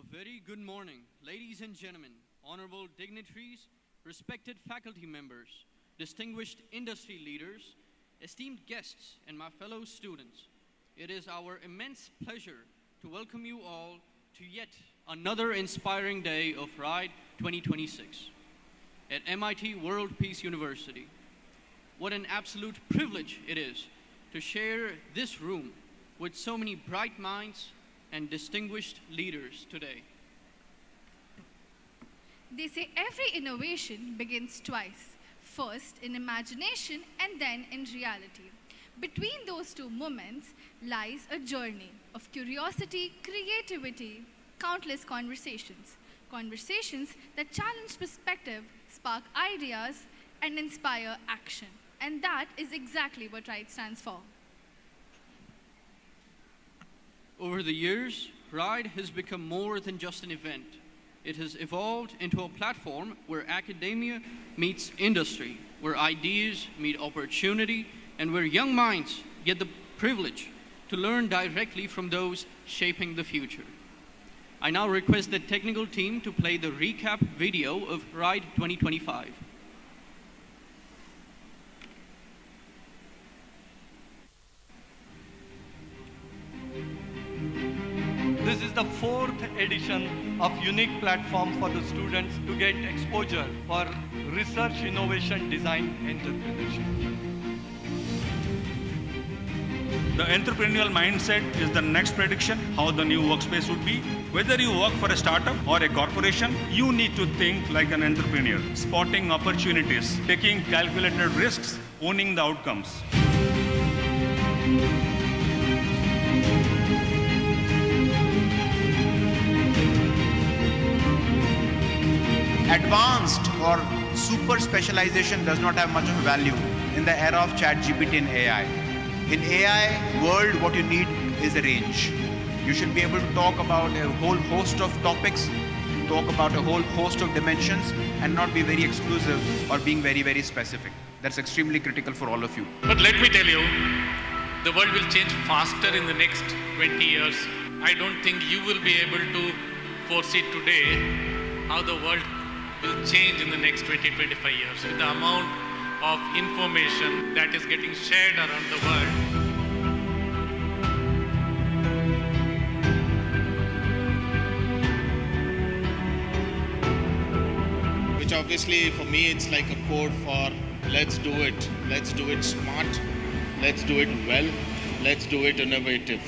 A very good morning, ladies and gentlemen, honorable dignitaries, respected faculty members, distinguished industry leaders, esteemed guests, and my fellow students. It is our immense pleasure to welcome you all to yet another inspiring day of RIDE 2026 at MIT World Peace University. What an absolute privilege it is to share this room with so many bright minds and distinguished leaders today. They say every innovation begins twice, first in imagination and then in reality. Between those two moments lies a journey of curiosity, creativity, countless conversations. Conversations that challenge perspective, spark ideas, and inspire action. And that is exactly what RIDE stands for. Over the years, RIDE has become more than just an event. It has evolved into a platform where academia meets industry, where ideas meet opportunity, and where young minds get the privilege to learn directly from those shaping the future. I now request the technical team to play the recap video of RIDE 2025. This is the fourth edition of unique platform for the students to get exposure for research, innovation, design, entrepreneurship. The entrepreneurial mindset is the next prediction how the new workspace would be. Whether you work for a startup or a corporation, you need to think like an entrepreneur, spotting opportunities, taking calculated risks, owning the outcomes. Advanced or super specialization does not have much of a value in the era of ChatGPT and AI. In AI world, what you need is a range. You should be able to talk about a whole host of topics, talk about a whole host of dimensions, and not be very exclusive or being very, very specific. That's extremely critical for all of you. But let me tell you, the world will change faster in the next 20 years. I don't think you will be able to foresee today how the world will change in the next 20-25 years with the amount of information that is getting shared around the world. Which obviously for me it's like a code for let's do it smart, let's do it well, let's do it innovative.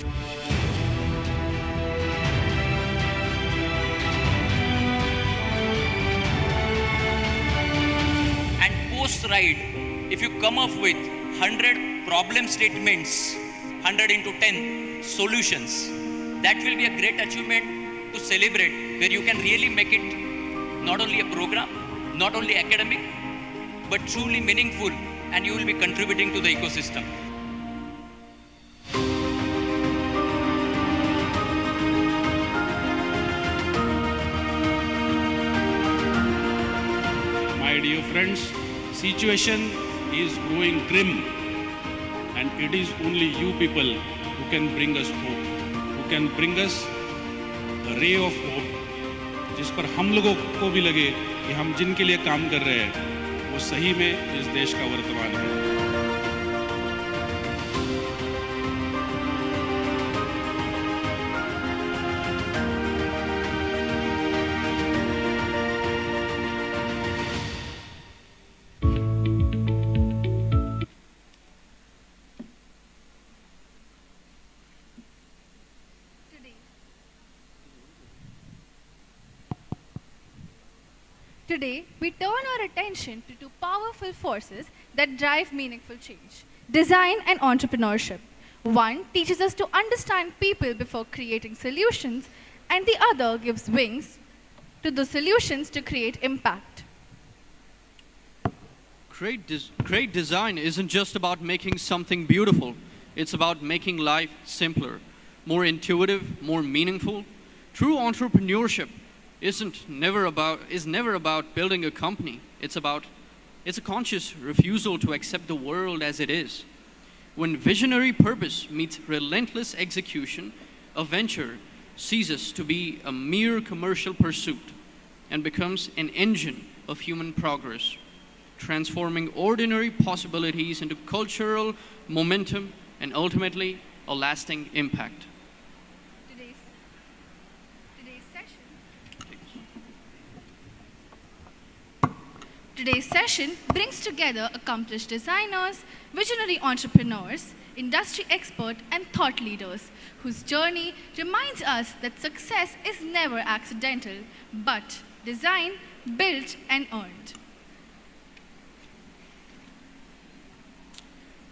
RIDE, if you come up with 100 problem statements, 100 into 10 solutions, that will be a great achievement to celebrate, where you can really make it not only a program, not only academic, but truly meaningful, and you will be contributing to the ecosystem. My dear friends, situation is growing grim, and it is only you people who can bring us hope, who can bring us the ray of hope, जिस पर हम लोगों को भी लगे कि हम जिनके लिए काम कर रहे हैं वो सही में इस देश का वर्तमान है. Today, we turn our attention to two powerful forces that drive meaningful change: design and entrepreneurship. One teaches us to understand people before creating solutions, and the other gives wings to the solutions to create impact. Great design isn't just about making something beautiful. It's about making life simpler, more intuitive, more meaningful. True entrepreneurship is never about building a company. It's a conscious refusal to accept the world as it is. When visionary purpose meets relentless execution, a venture ceases to be a mere commercial pursuit and becomes an engine of human progress, transforming ordinary possibilities into cultural momentum and ultimately a lasting impact. Today's session brings together accomplished designers, visionary entrepreneurs, industry experts, and thought leaders whose journey reminds us that success is never accidental, but designed, built, and earned.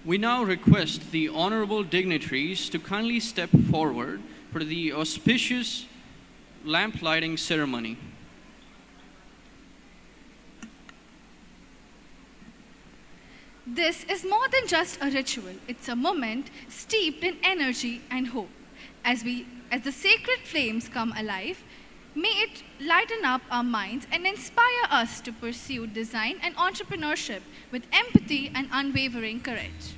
We now request the honorable dignitaries to kindly step forward for the auspicious lamp lighting ceremony. This is more than just a ritual. It's a moment steeped in energy and hope. As the sacred flames come alive, may it lighten up our minds and inspire us to pursue design and entrepreneurship with empathy and unwavering courage.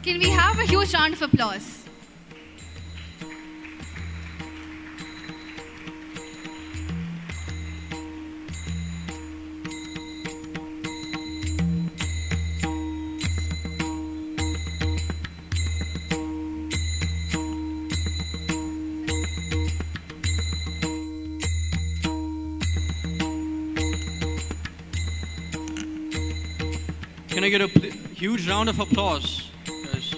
Can we have a huge round of applause? Can I get a huge round of applause? Guys?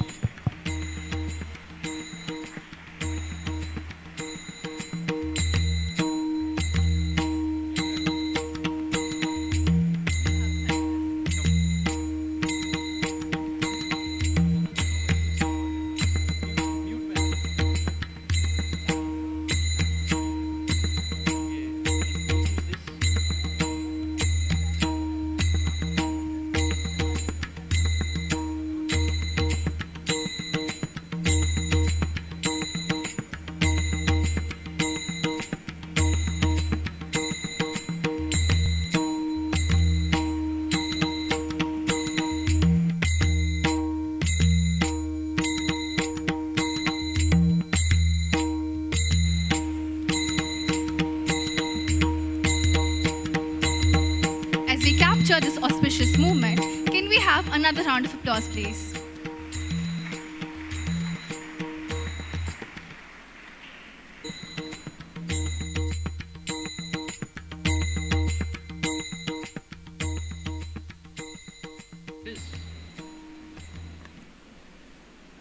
As we capture this auspicious movement, can we have another round of applause, please?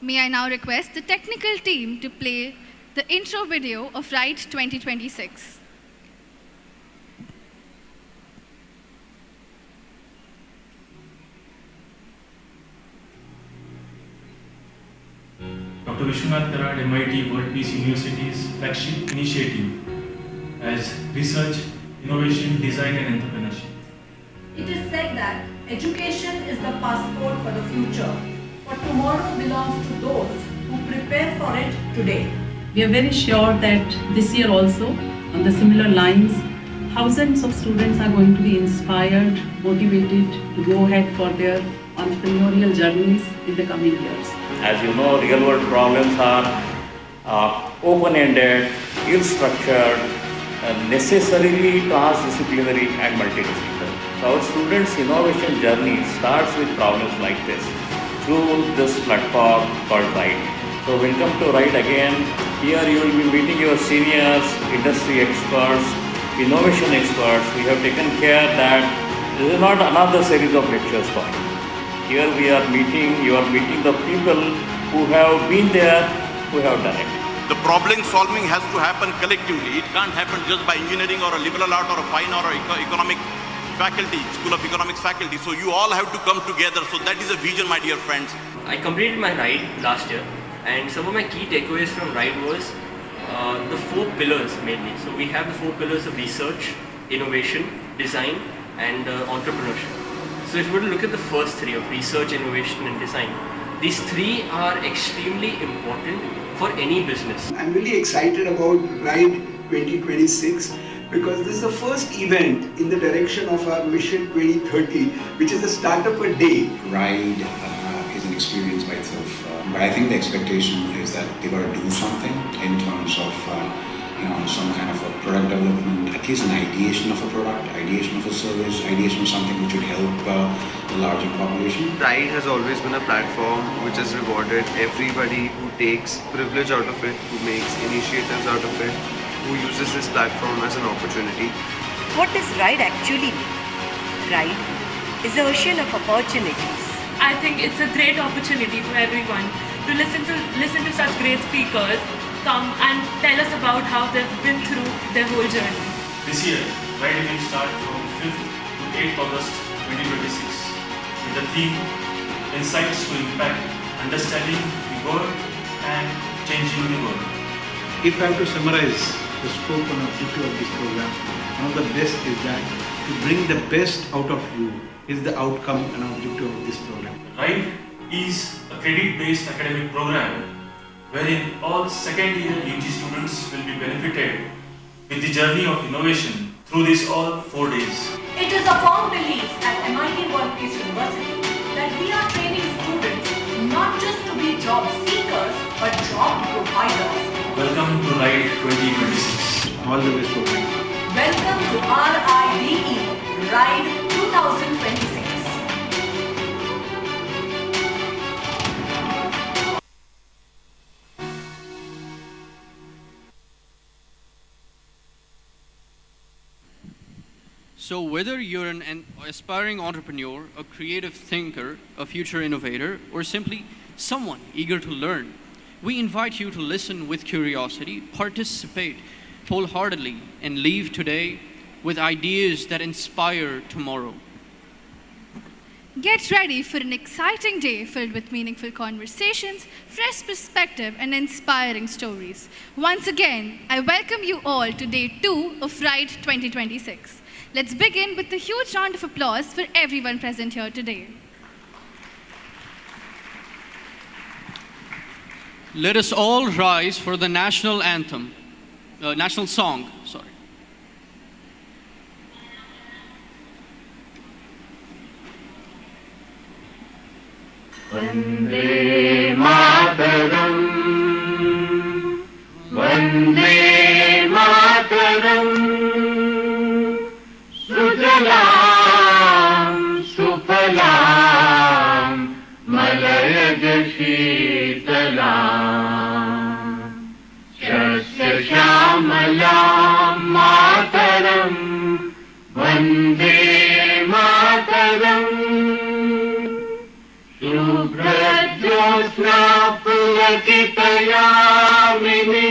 May I now request the technical team to play the intro video of RIDE 2026. Dr. Vishwanath Karad, MIT World Peace University's flagship initiative as Research, Innovation, Design and Entrepreneurship. It is said that education is the passport for the future, for tomorrow belongs to those who prepare for it today. We are very sure that this year also, on the similar lines, thousands of students are going to be inspired, motivated to go ahead for their entrepreneurial journeys in the coming years. As you know, real world problems are open-ended, ill-structured, necessarily transdisciplinary and multidisciplinary. So our students' innovation journey starts with problems like this through this platform called RIDE. So welcome to RIDE again. Here you will be meeting your seniors, industry experts, innovation experts. We have taken care that this is not another series of lectures for you. Here you are meeting the people who have been there, who have done it. The problem solving has to happen collectively. It can't happen just by engineering or a liberal art or a fine or economic faculty, School of Economics faculty. So you all have to come together. So that is a vision, my dear friends. I completed my ride last year, and some of my key takeaways from ride was the 4 pillars mainly. So we have the 4 pillars of research, innovation, design, and entrepreneurship. So if you were to look at the first 3 of research, innovation, and design, these 3 are extremely important for any business. I'm really excited about Ride 2026 because this is the first event in the direction of our Mission 2030, which is a startup a day. Ride is an experience by itself, but I think the expectation is that they got to do something in terms of some kind of a product development, at least an ideation of a product, ideation of a service, ideation of something which would help the larger population. Ride has always been a platform which has rewarded everybody who takes privilege out of it, who makes initiatives out of it, who uses this platform as an opportunity. What does Ride actually mean? Ride is the ocean of opportunities. I think it's a great opportunity for everyone to listen to such great speakers come and tell us about how they've been through their whole journey. This year, Ride will start from 5th to 8th August 2026 with the theme Insights to Impact, Understanding the World and Changing the World. If I have to summarize the scope and objective of this program, one of the best is that to bring the best out of you is the outcome and objective of this program. Ride is a credit-based academic program wherein all second-year UG students will be benefited with the journey of innovation through these all 4 days. It is a firm belief at MIT World Peace University that we are training students not just to be job seekers but job providers. Welcome to Ride 2026. All the best for Ride. Welcome to RIDE, Ride 2026. So whether you're an aspiring entrepreneur, a creative thinker, a future innovator, or simply someone eager to learn, we invite you to listen with curiosity, participate wholeheartedly, and leave today with ideas that inspire tomorrow. Get ready for an exciting day filled with meaningful conversations, fresh perspective, and inspiring stories. Once again, I welcome you all to Day 2 of Ride 2026. Let's begin with a huge round of applause for everyone present here today. Let us all rise for the national anthem, national song, sorry. Vande Mataram, Vande Mataram. Sujalam, Sufalam, Malayaj Sheetalam, Shasya Shamalam, Mataram, Vande Mataram, Shubhrajyosna Pulakitayamini,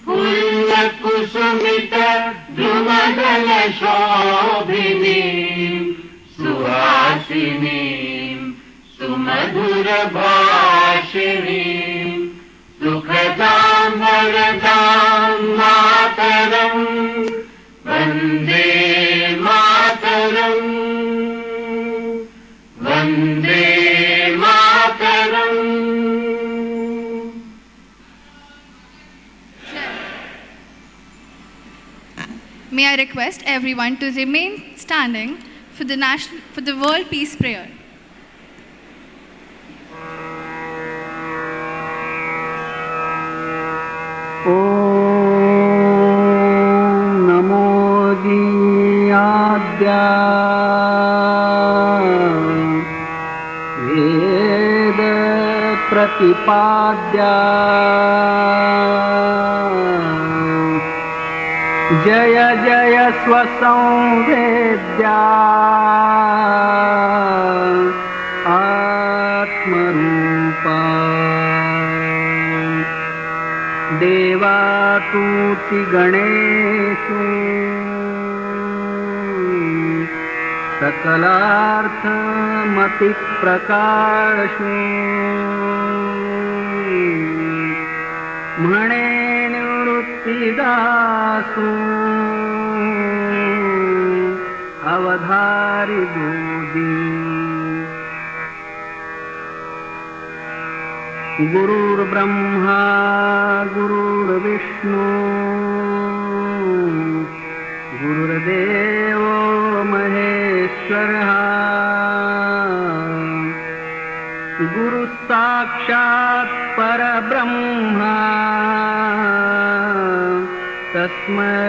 Pullakusumita Drumadala Shobhini, Suhasini, Sumadhura Bhashini, Sukhadam Varadam Mataram, Vande Mataram, Vande Mataram. May I request everyone to remain standing for the World Peace Prayer. Om Namo Diyadya Veda Pratipadya Jaya Jaya Swasamvedya Atmarupa Devatuti Ganeshu सकलार्थमतिप्रकाशो म्हणे निवृत्तिदासो अवधारी बोधी गुरुर्ब्रह्मा गुरुर्विष्णु गुरुर्देवो महेश्वरः गुरुः साक्षात् परब्रह्मा तस्मै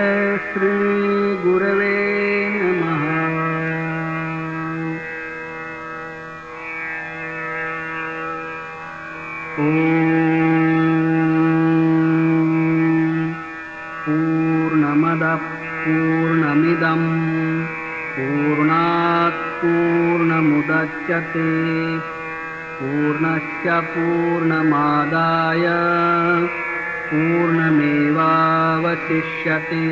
श्री गुरवे नमः। पूर्णमदः पूर्णमिदं पूर्णात् पूर्णमुदच्यते पूर्णस्य पूर्णमादाय पूर्णमेवावशिष्यते।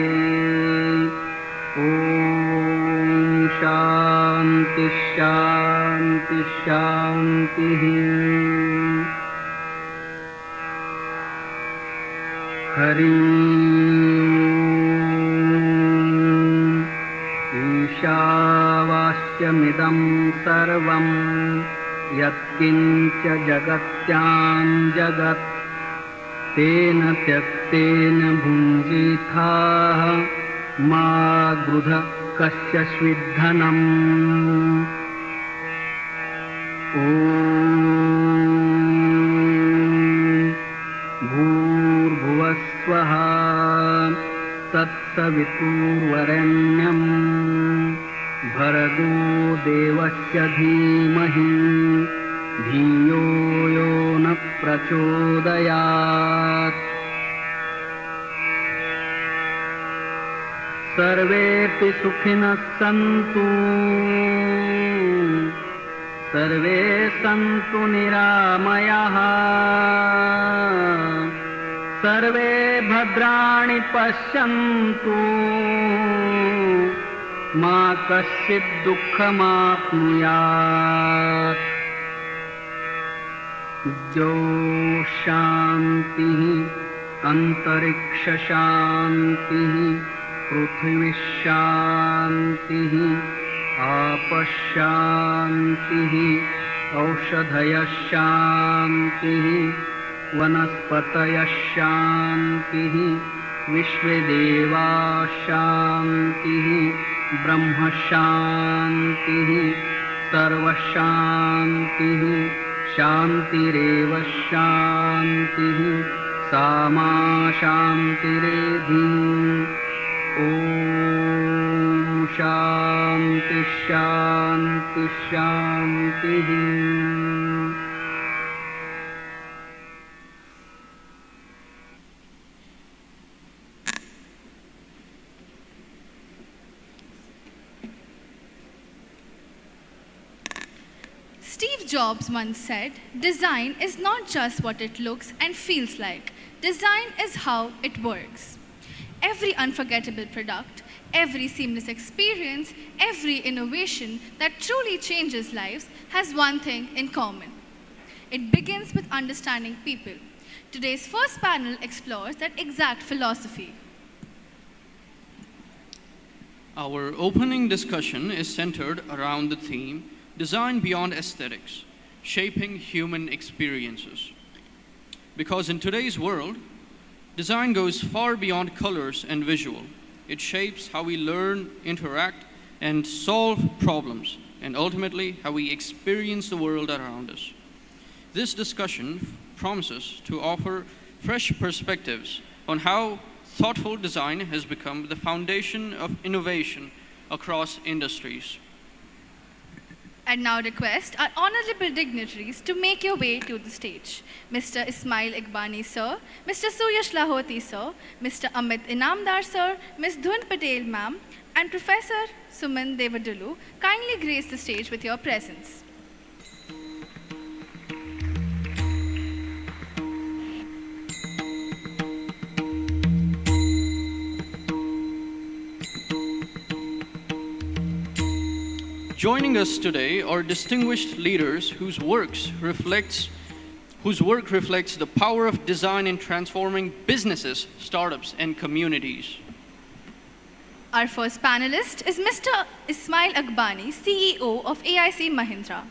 ॐ शान्ति शान्ति शान्तिः। हरि ईशावास्यमिदं सर्वं यत्किञ्च जगत्यां जगत् तेन त्यक्तेन भुञ्जीथाः मा गृध कस्यचिद्धनम्। ॐ भूर्भुवस्वः तत्सवितुर्वरेण्यं भर्गो देवस्य धीमहि धियो यो न प्रचोदयात्। सर्वेऽपि सुखिनः सन्तु सर्वे सन्तु निरामयाः सर्वे भद्राणि पश्यन्तु मा कश्चित् दुःखमाप्नुयात्। जो शान्तिः अन्तरिक्षशान्तिः पृथिवीशान्तिः आपशान्तिः औषधयशान्तिः वनस्पतयशान्तिः विश्वेदेवाशान्तिः ब्रह्मशान्तिः सर्वशान्तिः शान्तिरेव शान्तिः सामा शान्तिरेधि। ॐ शान्ति शान्ति शान्तिः। Steve Jobs once said, "Design is not just what it looks and feels like. Design is how it works." Every unforgettable product, every seamless experience, every innovation that truly changes lives has one thing in common. It begins with understanding people. Today's first panel explores that exact philosophy. Our opening discussion is centered around the theme Design Beyond Aesthetics, Shaping Human Experiences. Because in today's world, design goes far beyond colors and visual. It shapes how we learn, interact, and solve problems, and ultimately how we experience the world around us. This discussion promises to offer fresh perspectives on how thoughtful design has become the foundation of innovation across industries. And now request our honorable dignitaries to make your way to the stage. Mr. Ismail Iqbani sir, Mr. Suyash Lahoti sir, Mr. Amit Inamdar sir, Ms. Dhun Patel ma'am, and Professor Suman Devadulu kindly grace the stage with your presence. Joining us today are distinguished leaders whose work reflects the power of design in transforming businesses, startups, and communities. Our first panelist is Mr. Ismail Akbani, CEO of AIC Mahindra.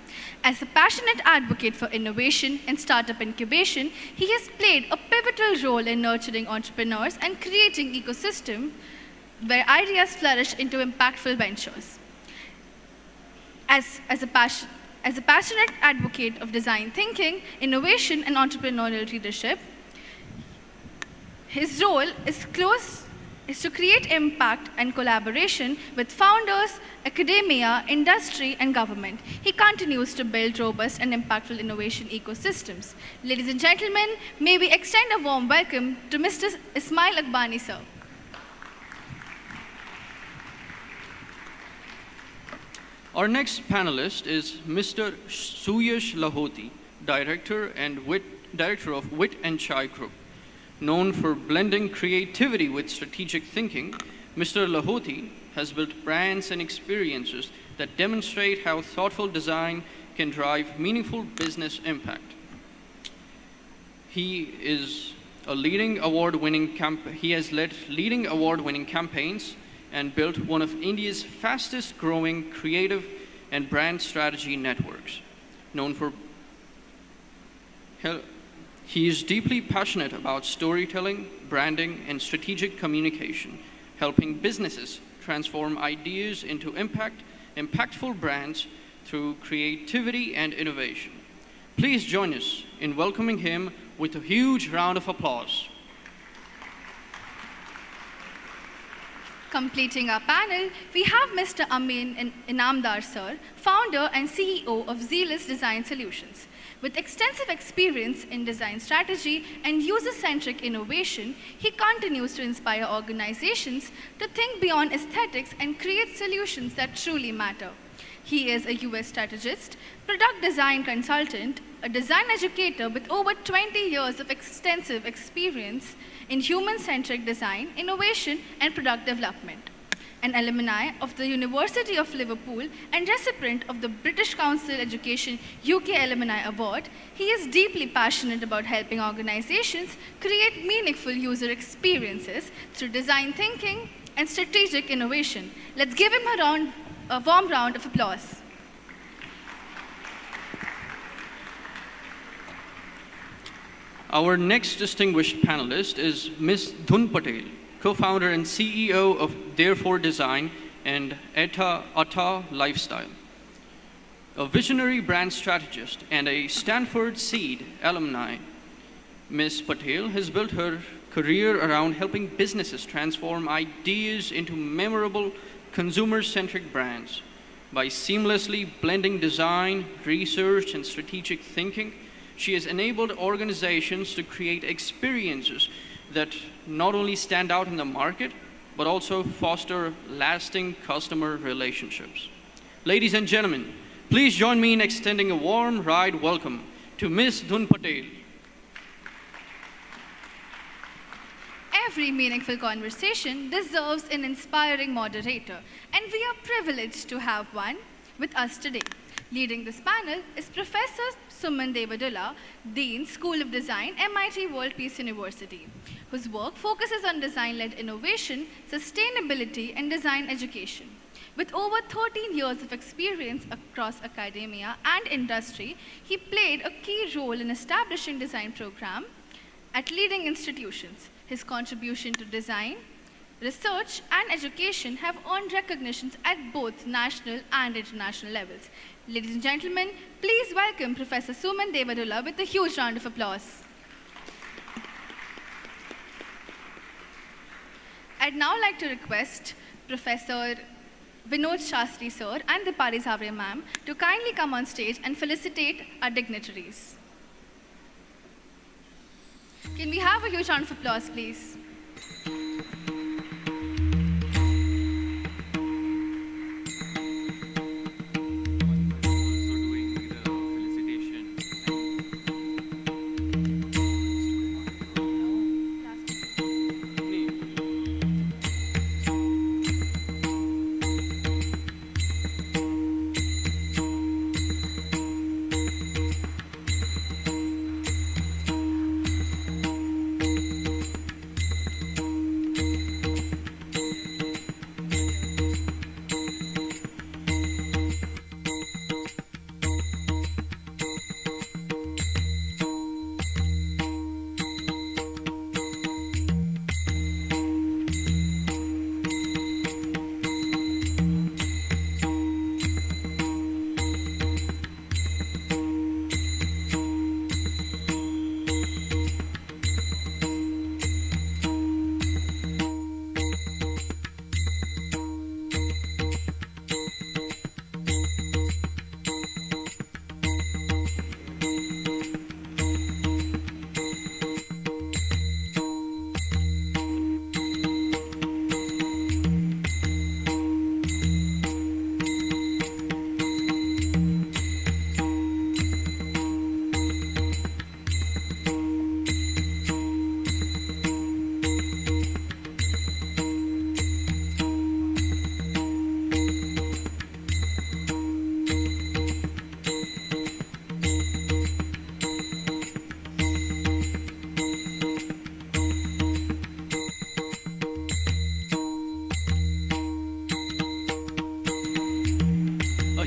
As a passionate advocate for innovation and startup incubation, he has played a pivotal role in nurturing entrepreneurs and creating ecosystem where ideas flourish into impactful ventures. As a passionate advocate of design thinking, innovation, and entrepreneurial leadership, his role is to create impact and collaboration with founders, academia, industry, and government. He continues to build robust and impactful innovation ecosystems. Ladies and gentlemen, may we extend a warm welcome to Mr. Ismail Akbani, sir. Our next panelist is Mr. Suyash Lahoti, Director of Wit and Chai Group. Known for blending creativity with strategic thinking, Mr. Lahoti has built brands and experiences that demonstrate how thoughtful design can drive meaningful business impact. He has led leading award-winning campaigns and built one of India's fastest-growing creative and brand strategy networks. He is deeply passionate about storytelling, branding, and strategic communication, helping businesses transform ideas into impactful brands through creativity and innovation. Please join us in welcoming him with a huge round of applause. Completing our panel, we have Mr. Amin Inamdar, sir, founder and CEO of Zealous Design Solutions. With extensive experience in design strategy and user-centric innovation, he continues to inspire organizations to think beyond aesthetics and create solutions that truly matter. He is a US strategist, product design consultant, a design educator with over 20 years of extensive experience in human-centric design, innovation, and product development. An alumni of the University of Liverpool and recipient of the British Council Education UK Alumni Award, he is deeply passionate about helping organizations create meaningful user experiences through design thinking and strategic innovation. Let's give him a warm round of applause. Our next distinguished panelist is Ms. Dhun Patel, co-founder and CEO of Therefore Design and Atta Lifestyle. A visionary brand strategist and a Stanford Seed alumni, Ms. Patel has built her career around helping businesses transform ideas into memorable consumer-centric brands. By seamlessly blending design, research, and strategic thinking, she has enabled organizations to create experiences that not only stand out in the market, but also foster lasting customer relationships. Ladies and gentlemen, please join me in extending a warm ride welcome to Ms. Dhun Patel. Every meaningful conversation deserves an inspiring moderator, and we are privileged to have one with us today. Leading this panel is Professor Suman Devadula, Dean, School of Design, MIT World Peace University, whose work focuses on design-led innovation, sustainability, and design education. With over 13 years of experience across academia and industry, he played a key role in establishing design programs at leading institutions. His contribution to design, research, and education have earned recognitions at both national and international levels. Ladies and gentlemen, please welcome Professor Suman Devadula with a huge round of applause. I'd now like to request Professor Vinod Shastri sir and Dipali Zavre ma'am to kindly come on stage and felicitate our dignitaries. Can we have a huge round of applause, please?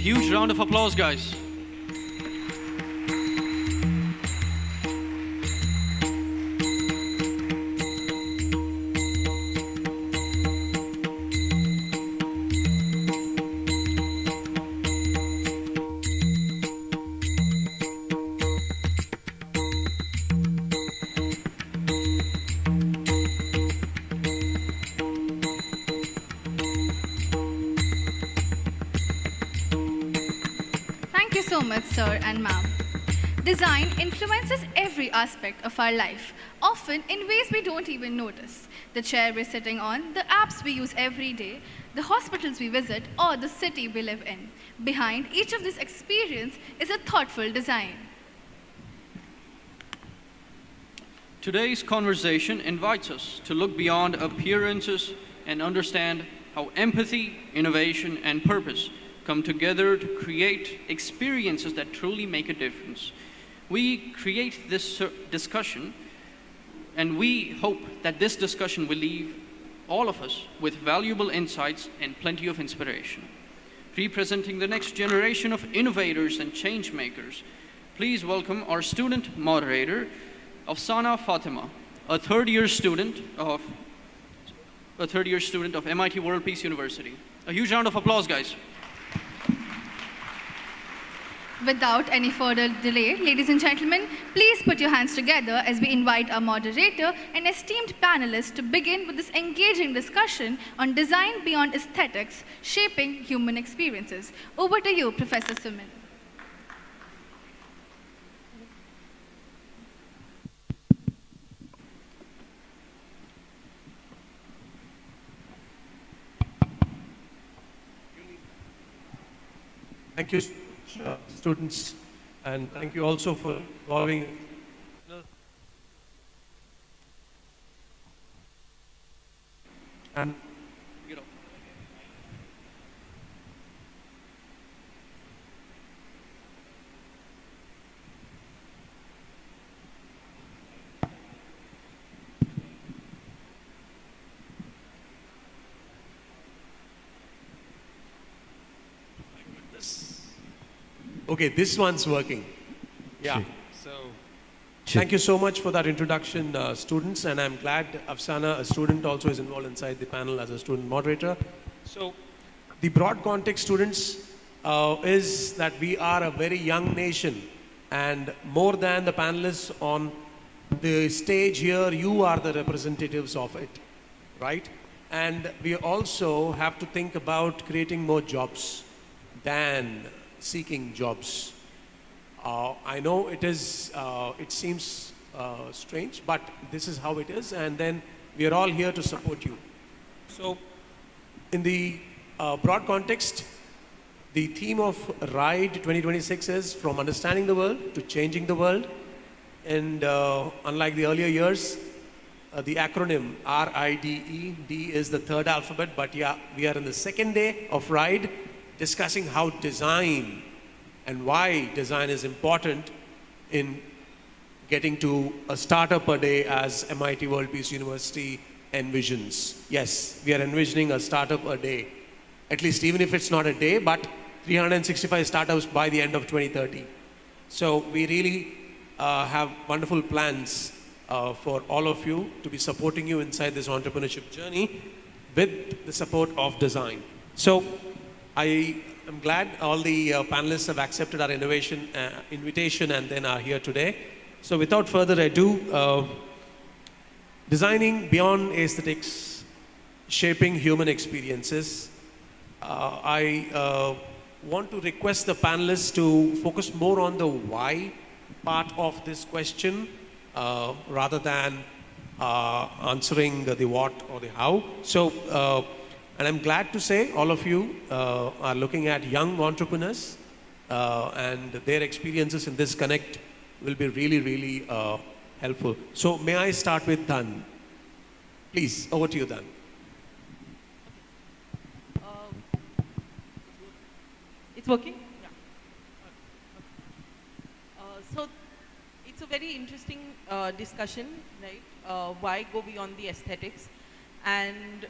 huge round of applause, guys. Thank you so much, sir and ma'am. Design influences every aspect of our life, often in ways we don't even notice. The chair we're sitting on, the apps we use every day, the hospitals we visit, or the city we live in. Behind each of these experiences is a thoughtful design. Today's conversation invites us to look beyond appearances and understand how empathy, innovation, and purpose come together to create experiences that truly make a difference. We create this discussion, and we hope that this discussion will leave all of us with valuable insights and plenty of inspiration. Representing the next generation of innovators and change makers, please welcome our student moderator, Afsana Fatima, a third-year student of MIT World Peace University. A huge round of applause, guys. Without any further delay, ladies and gentlemen, please put your hands together as we invite our moderator and esteemed panelists to begin with this engaging discussion on design beyond aesthetics, shaping human experiences. Over to you, Professor Suman. Thank you, students, and thank you also for involving. And okay, this one's working. Yeah. So, thank you so much for that introduction, students, and I'm glad Afsana, a student, also is involved inside the panel as a student moderator. So, the broad context, students, is that we are a very young nation, and more than the panelists on the stage here, you are the representatives of it, right? And we also have to think about creating more jobs than seeking jobs. I know it seems strange, but this is how it is, and then we are all here to support you. So, in the broad context, the theme of RIDE 2026 is from understanding the world to changing the world. And unlike the earlier years, the acronym RIDE, D is the third alphabet, but yeah, we are in the second day of RIDE, discussing how design and why design is important in getting to a startup a day as MIT World Peace University envisions. Yes, we are envisioning a startup a day, at least even if it's not a day, but 365 startups by the end of 2030. So we really have wonderful plans for all of you to be supporting you inside this entrepreneurship journey with the support of design. So I am glad all the panelists have accepted our invitation and then are here today. So without further ado, designing beyond aesthetics, shaping human experiences. I want to request the panelists to focus more on the why part of this question rather than answering the what or the how. So, and I'm glad to say all of you are looking at young entrepreneurs and their experiences in this connect will be really, really helpful. So may I start with Dan? Please, over to you, Dan. It's working? Yeah. So it's a very interesting discussion, right? Why go beyond the aesthetics? And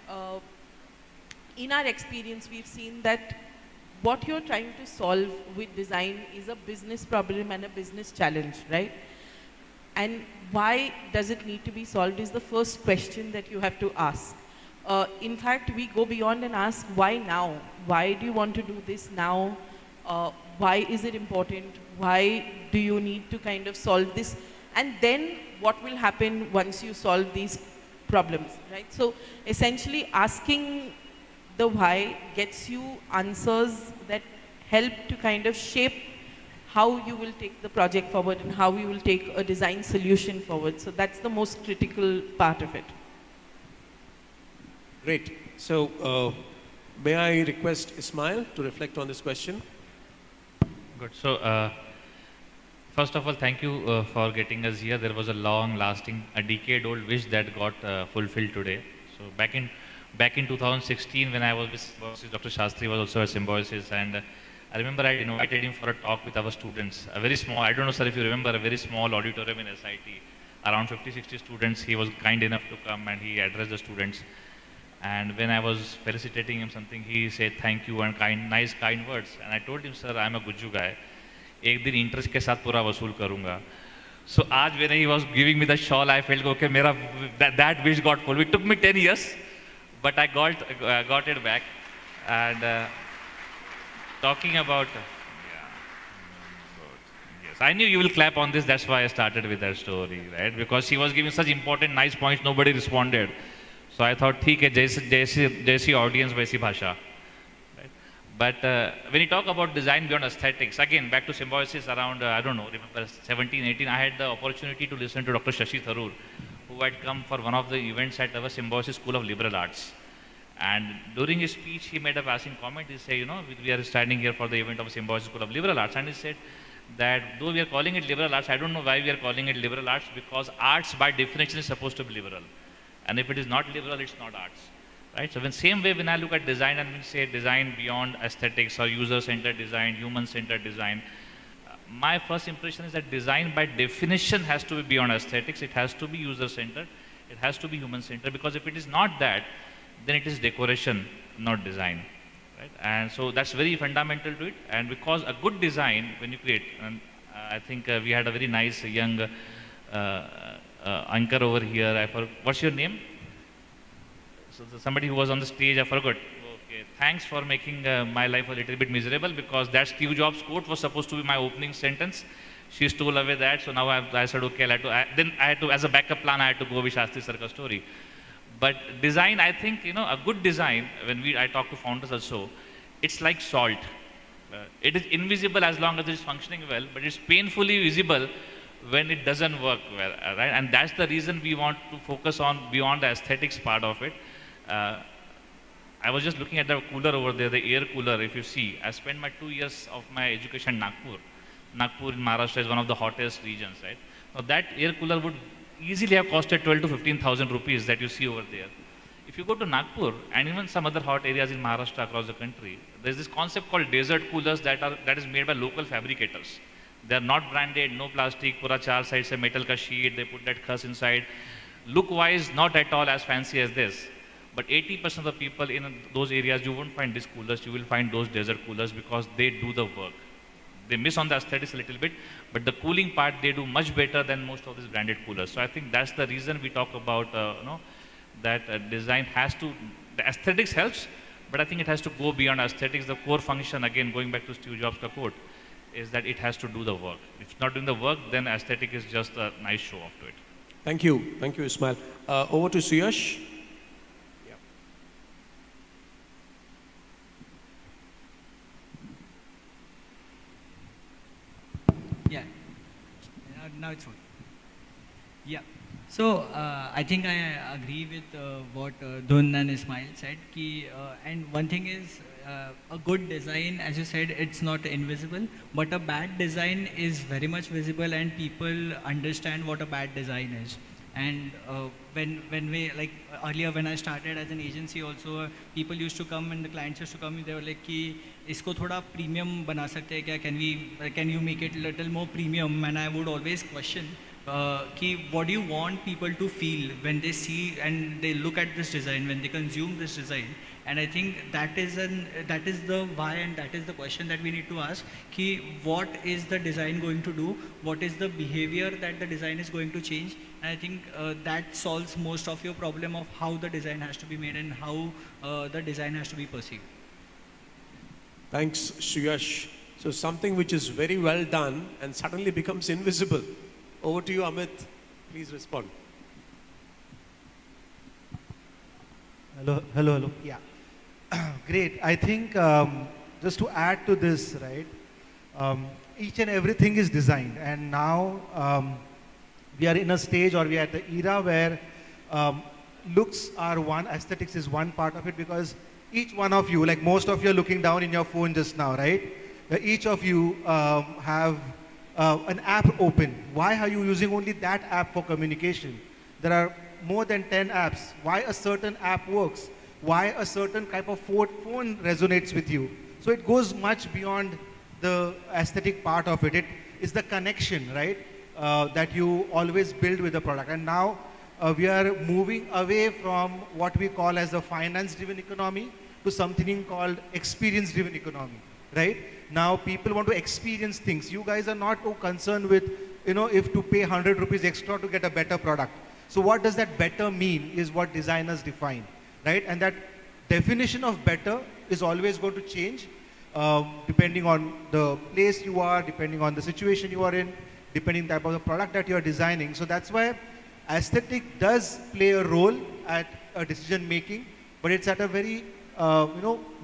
in our experience, we've seen that what you're trying to solve with design is a business problem and a business challenge, right? And why does it need to be solved is the first question that you have to ask. In fact, we go beyond and ask, why now? Why do you want to do this now? Why is it important? Why do you need to kind of solve this? And then what will happen once you solve these problems, right? So essentially asking the why gets you answers that help to kind of shape how you will take the project forward and how you will take a design solution forward. So that's the most critical part of it. Great. So may I request Ismail to reflect on this question? Good. So first of all, thank you for getting us here. There was a long-lasting, a decade-old wish that got fulfilled today. So back in 2016, when I was with Symbiosis, Dr. Shastri was also at Symbiosis, and I remember I invited him for a talk with our students. A very small, I don't know, sir, if you remember, a very small auditorium in SIT, around 50-60 students. He was kind enough to come and he addressed the students. And when I was felicitating him something, he said thank you and nice kind words. And I told him, sir, I am a Gujju guy. एक दिन interest के साथ पूरा वसूल करूँगा. So आज when he was giving me the shawl, I felt okay, मेरा that wish got full. It took me 10 years, but I got it back. And talking about, yes, I knew you will clap on this. That's why I started with that story, right? Because she was giving such important, nice points, nobody responded. So I thought, ठीक है, जैसी audience वैसी भाषा. But when you talk about design beyond aesthetics, again, back to Symbiosis around, I don't know, remember 17, 18, I had the opportunity to listen to Dr. Shashi Tharoor, who had come for one of the events at our Symbiosis School of Liberal Arts. And during his speech, he made a passing comment. He said, we are standing here for the event of Symbiosis School of Liberal Arts. And he said that though we are calling it liberal arts, I don't know why we are calling it liberal arts, because arts by definition is supposed to be liberal. And if it is not liberal, it's not arts. Right? So same way when I look at design and we say design beyond aesthetics or user-centered design, human-centered design, my first impression is that design by definition has to be beyond aesthetics. It has to be user-centered. It has to be human-centered, because if it is not that, then it is decoration, not design. Right? And so that's very fundamental to it. And because a good design, when you create, and I think we had a very nice young anchor over here. What's your name? So somebody who was on the stage, I forgot. Okay, thanks for making my life a little bit miserable, because that Steve Jobs quote was supposed to be my opening sentence. She stole away that, so now I said, okay, then I had to, as a backup plan, I had to go with Shastri Sarkar's story. But design, I think, a good design, when I talk to founders also, it's like salt. It is invisible as long as it is functioning well, but it's painfully visible when it doesn't work well, right? And that's the reason we want to focus on beyond the aesthetics part of it. I was just looking at the cooler over there, the air cooler, if you see. I spent my 2 years of my education in Nagpur. Nagpur in Maharashtra is one of the hottest regions, right? Now that air cooler would easily have costed 12 to 15,000 rupees that you see over there. If you go to Nagpur and even some other hot areas in Maharashtra across the country, there's this concept called desert coolers that is made by local fabricators. They're not branded, no plastic, pura 4 sides a metal ka sheet, they put that khas inside. Look-wise, not at all as fancy as this. But 80% of the people in those areas, you won't find these coolers, you will find those desert coolers, because they do the work. They miss on the aesthetics a little bit, but the cooling part, they do much better than most of these branded coolers. So I think that's the reason we talk about, that design has to, the aesthetics helps, but I think it has to go beyond aesthetics. The core function, again, going back to Steve Jobs' quote, is that it has to do the work. If it's not doing the work, then aesthetic is just a nice show off to it. Thank you. Thank you, Ismail. Over to Suyash. Yeah, now it's on. Yeah, so I think I agree with what Dhun and Ismail said. And one thing is, a good design, as you said, it's not invisible, but a bad design is very much visible, and people understand what a bad design is. And when we, like earlier when I started as an agency also, people used to come and the clients used to come, they were like कि इसको थोड़ा premium बना सकते हैं क्या, can you make it a little more premium? And I would always question what do you want people to feel when they see and they look at this design, when they consume this design. And I think that is the why, and that is the question that we need to ask, what is the design going to do, what is the behavior that the design is going to change. And I think that solves most of your problem of how the design has to be made and how the design has to be perceived. Thanks, Shuyash. So something which is very well done and suddenly becomes invisible. Over to you, Amit. Please respond. Hello. Yeah. Great. I think just to add to this, right, each and everything is designed, and now we are in a stage, or we are at the era where looks are one, aesthetics is one part of it, because each one of you, like most of you are looking down in your phone just now, right? Each of you have an app open. Why are you using only that app for communication? There are more than 10 apps. Why a certain app works? Why a certain type of phone resonates with you? So it goes much beyond the aesthetic part of it. It is the connection, right, that you always build with the product. And now we are moving away from what we call as a finance-driven economy to something called experience-driven economy, right? Now people want to experience things. You guys are not too concerned with, if to pay 100 rupees extra to get a better product. So what does that better mean is what designers define, right? And that definition of better is always going to change depending on the place you are, depending on the situation you are in, depending on the type of the product that you are designing. So that's why aesthetic does play a role at decision making, but it's at a very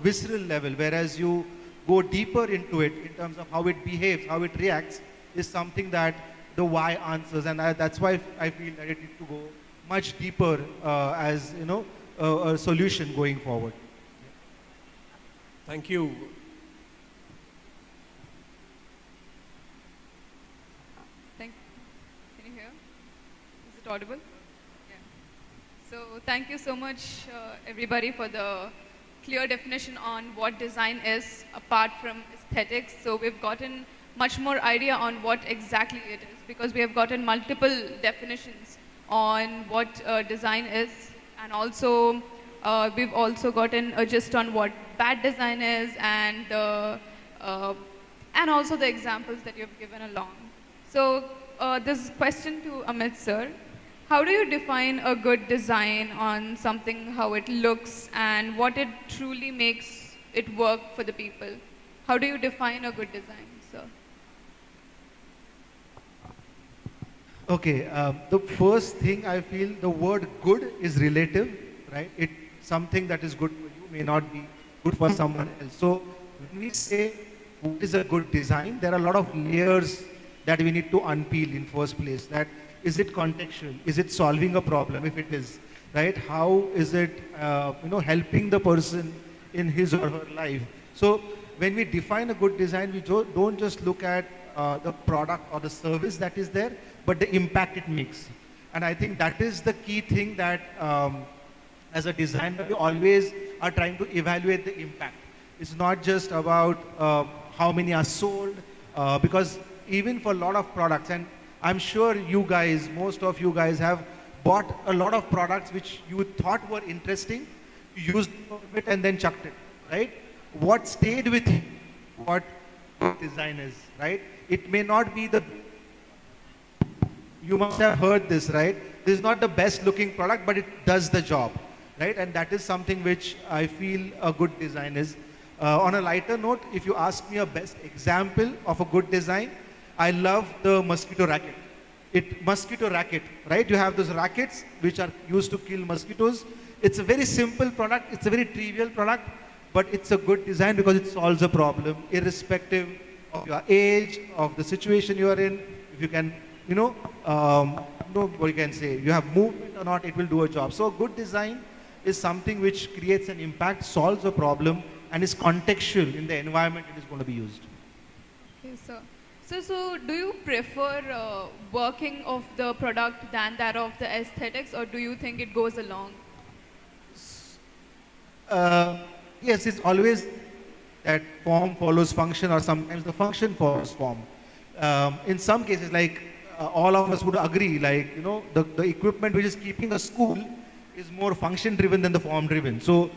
visceral level, whereas you go deeper into it in terms of how it behaves, how it reacts, is something that the why answers. And that's why I feel that it needs to go much deeper as a solution going forward. Thank you. Can you hear? Is it audible? Yeah. So thank you so much, everybody, for the clear definition on what design is apart from aesthetics. So we've gotten much more idea on what exactly it is, because we have gotten multiple definitions on what design is, and also we've also gotten a gist on what bad design is, and also the examples that you've given along. So this question to Amit sir: how do you define a good design on something, how it looks and what it truly makes it work for the people? How do you define a good design, sir? Okay, the first thing I feel, the word good is relative, right? Something that is good for you may not be good for someone else. So when we say what is a good design, there are a lot of layers that we need to unpeel in first place. That is it contextual? Is it solving a problem? If it is, right? How is it, helping the person in his or her life? So when we define a good design, we don't just look at the product or the service that is there, but the impact it makes. And I think that is the key thing that as a designer, we always are trying to evaluate the impact. It's not just about how many are sold, because even for a lot of products, and I'm sure you guys, most of you guys have bought a lot of products which you thought were interesting, used it and then chucked it, right? What stayed with you, what design is, right? It may not be you must have heard this, right? This is not the best looking product, but it does the job, right? And that is something which I feel a good design is. On a lighter note, if you ask me a best example of a good design, I love the mosquito racket. Mosquito racket, right? You have those rackets which are used to kill mosquitoes. It's a very simple product. It's a very trivial product, but it's a good design because it solves a problem irrespective of your age, of the situation you are in. If you can, what you can say, you have movement or not, it will do a job. So a good design is something which creates an impact, solves a problem, and is contextual in the environment it is going to be used. Okay, sir. So do you prefer working of the product than that of the aesthetics, or do you think it goes along? Yes, it's always that form follows function, or sometimes the function follows form. In some cases, like all of us would agree, like, the equipment which is keeping a school is more function driven than the form driven. So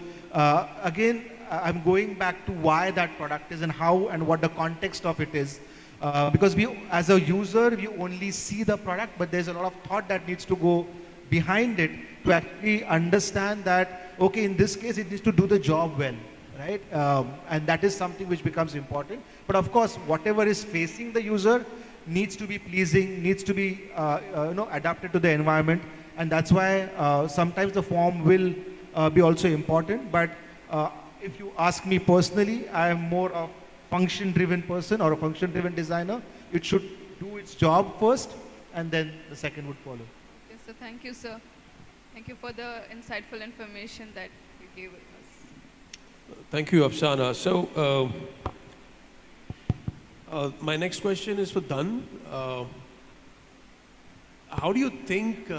again, I'm going back to why that product is and how and what the context of it is. Because we, as a user, we only see the product, but there's a lot of thought that needs to go behind it to actually understand that, okay, in this case, it needs to do the job well, right? And that is something which becomes important. But of course, whatever is facing the user needs to be pleasing, needs to be adapted to the environment. And that's why sometimes the form will be also important. But if you ask me personally, I am more of function-driven person or a function-driven designer. It should do its job first, and then the second would follow. Yes, so thank you, sir. Thank you for the insightful information that you gave us. Thank you, Afsana. So, my next question is for Dan. How do you think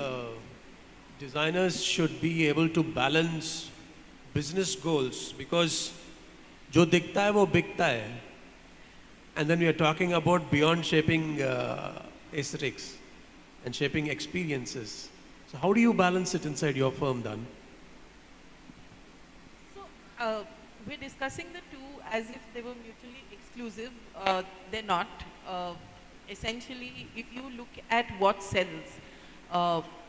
designers should be able to balance business goals? Because जो दिखता है वो बिकता है, and then we are talking about beyond shaping aesthetics and shaping experiences. So how do you balance it inside your firm, Dan? So we're discussing the two as if they were mutually exclusive. They're not. Essentially, if you look at what sells,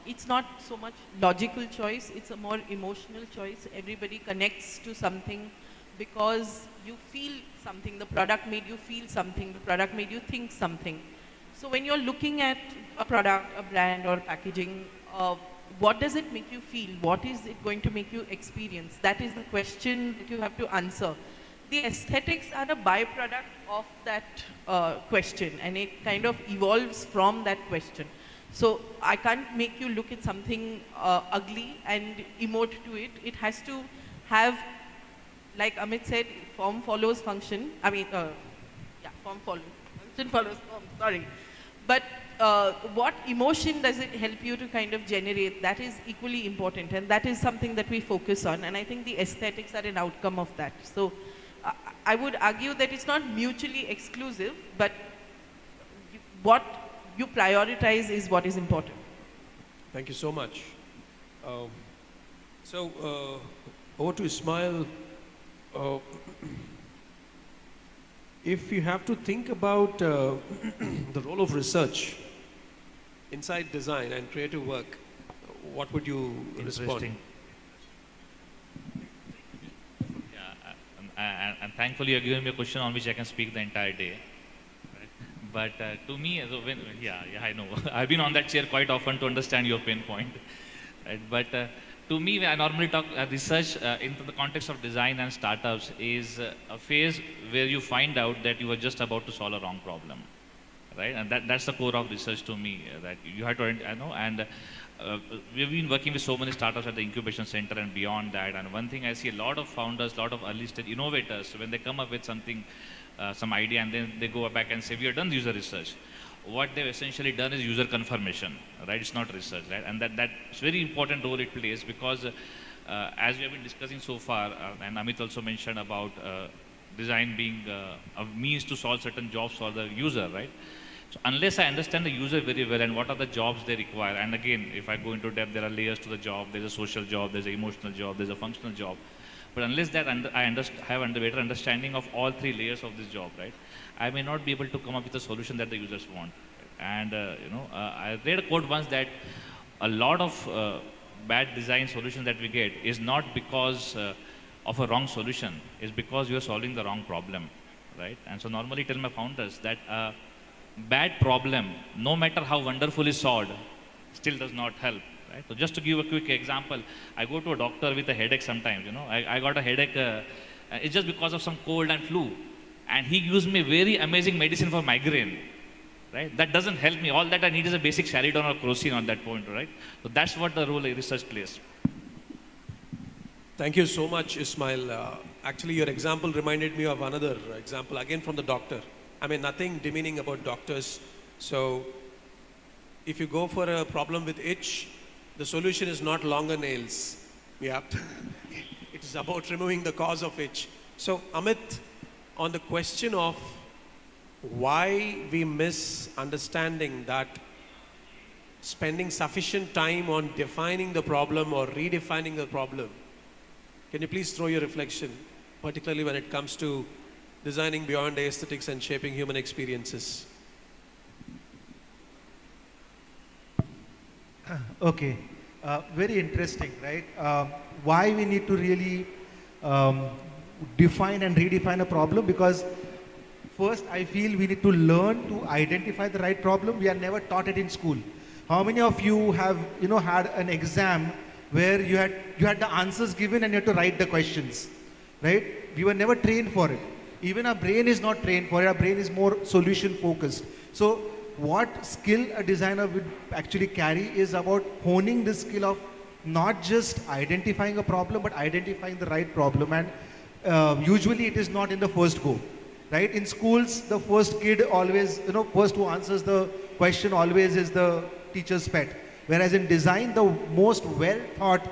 it's not so much logical choice, it's a more emotional choice. Everybody connects to something because you feel something, the product made you feel something, the product made you think something. So when you're looking at a product, a brand or packaging, what does it make you feel? What is it going to make you experience? That is the question that you have to answer. The aesthetics are a byproduct of that question, and it kind of evolves from that question. So I can't make you look at something ugly and emote to it. It has to have, like Amit said, form follows function. Form follows. Function follows form, sorry. But what emotion does it help you to kind of generate? That is equally important, and that is something that we focus on. And I think the aesthetics are an outcome of that. So I would argue that it's not mutually exclusive, but what you prioritize is what is important. Thank you so much. Over to Ismail. If you have to think about the role of research inside design and creative work, what would you respond? Yeah, and thankfully you're giving me a question on which I can speak the entire day. Right? But to me, I know. I've been on that chair quite often to understand your pain point. Right? But to me, when I normally talk research into the context of design and startups is a phase where you find out that you are just about to solve a wrong problem, right? And that's the core of research to me. That you have to, and we've been working with so many startups at the incubation center and beyond that. And one thing I see a lot of founders, a lot of early stage innovators, when they come up with something, some idea, and then they go back and say, we have done user research. What they've essentially done is user confirmation, right? It's not research, right? And that's very important role it plays because as we have been discussing so far, and Amit also mentioned about design being a means to solve certain jobs for the user, right? So unless I understand the user very well and what are the jobs they require, and again, if I go into depth, there are layers to the job. There's a social job, there's an emotional job, there's a functional job. But unless that I have a better understanding of all three layers of this job, right, I may not be able to come up with a solution that the users want. And I read a quote once that a lot of bad design solutions that we get is not because of a wrong solution, it's because you are solving the wrong problem, right? And so normally tell my founders that a bad problem, no matter how wonderfully solved, still does not help. Right? So just to give a quick example, I go to a doctor with a headache sometimes, I got a headache, it's just because of some cold and flu. And he gives me very amazing medicine for migraine, right? That doesn't help me. All that I need is a basic Sharidan or Crocin on that point, right? So that's what the role of research plays. Thank you so much, Ismail. Actually, your example reminded me of another example, again from the doctor. I mean, nothing demeaning about doctors. So if you go for a problem with itch, the solution is not longer nails. It is about removing the cause of itch. So Amit, on the question of why we miss understanding that spending sufficient time on defining the problem or redefining the problem? Can you please throw your reflection, particularly when it comes to designing beyond aesthetics and shaping human experiences? Okay, very interesting, right? Why we need to really define and redefine a problem? Because first, I feel we need to learn to identify the right problem. We are never taught it in school. How many of you have, had an exam where you had the answers given and you had to write the questions, right? We were never trained for it. Even our brain is not trained for it. Our brain is more solution focused. So what skill a designer would actually carry is about honing the skill of not just identifying a problem, but identifying the right problem. And usually it is not in the first go, right? In schools, the first kid always, first who answers the question always is the teacher's pet. Whereas in design, the most well thought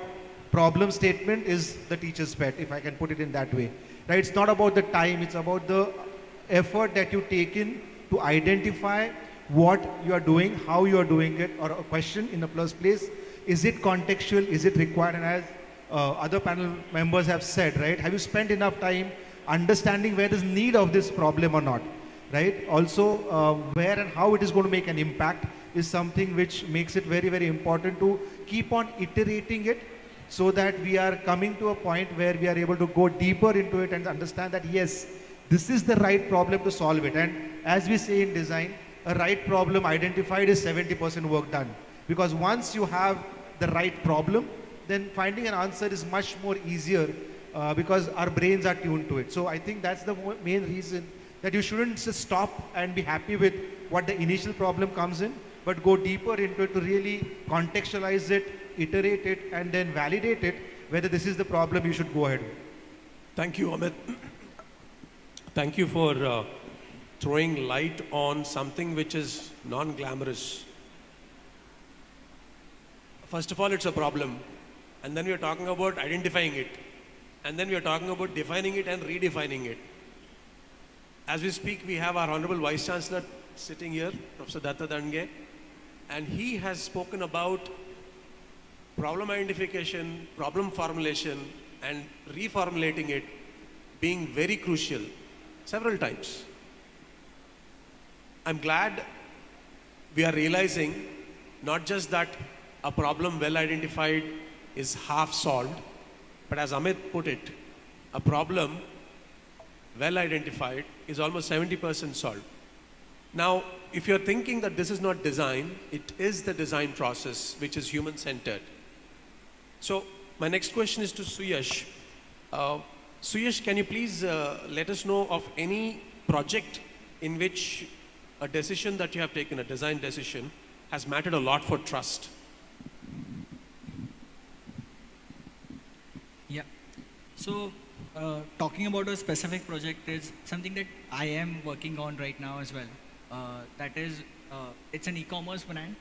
problem statement is the teacher's pet, if I can put it in that way, right? It's not about the time, it's about the effort that you take in to identify what you are doing, how you are doing it, or a question in the first place. Is it contextual? Is it required? And as other panel members have said, right? Have you spent enough time understanding where there's need of this problem or not, right? Also, where and how it is going to make an impact is something which makes it very, very important to keep on iterating it so that we are coming to a point where we are able to go deeper into it and understand that, yes, this is the right problem to solve it. And as we say in design, a right problem identified is 70% work done. Because once you have the right problem, then finding an answer is much more easier because our brains are tuned to it. So I think that's the main reason that you shouldn't just stop and be happy with what the initial problem comes in, but go deeper into it to really contextualize it, iterate it, and then validate it, whether this is the problem you should go ahead with. Thank you, Amit. Thank you for throwing light on something which is non-glamorous. First of all, it's a problem. And then we are talking about identifying it. And then we are talking about defining it and redefining it. As we speak, we have our Honorable Vice Chancellor sitting here, Professor Datta Dange, and he has spoken about problem identification, problem formulation, and reformulating it being very crucial several times. I'm glad we are realizing not just that a problem well identified is half solved, but as Amit put it, a problem well identified is almost 70% solved. Now, if you're thinking that this is not design, it is the design process which is human-centered. So, my next question is to Suyash. Suyash, can you please let us know of any project in which a decision that you have taken, a design decision, has mattered a lot for trust? Yeah. So, talking about a specific project is something that I am working on right now as well. That is, it's an e-commerce brand.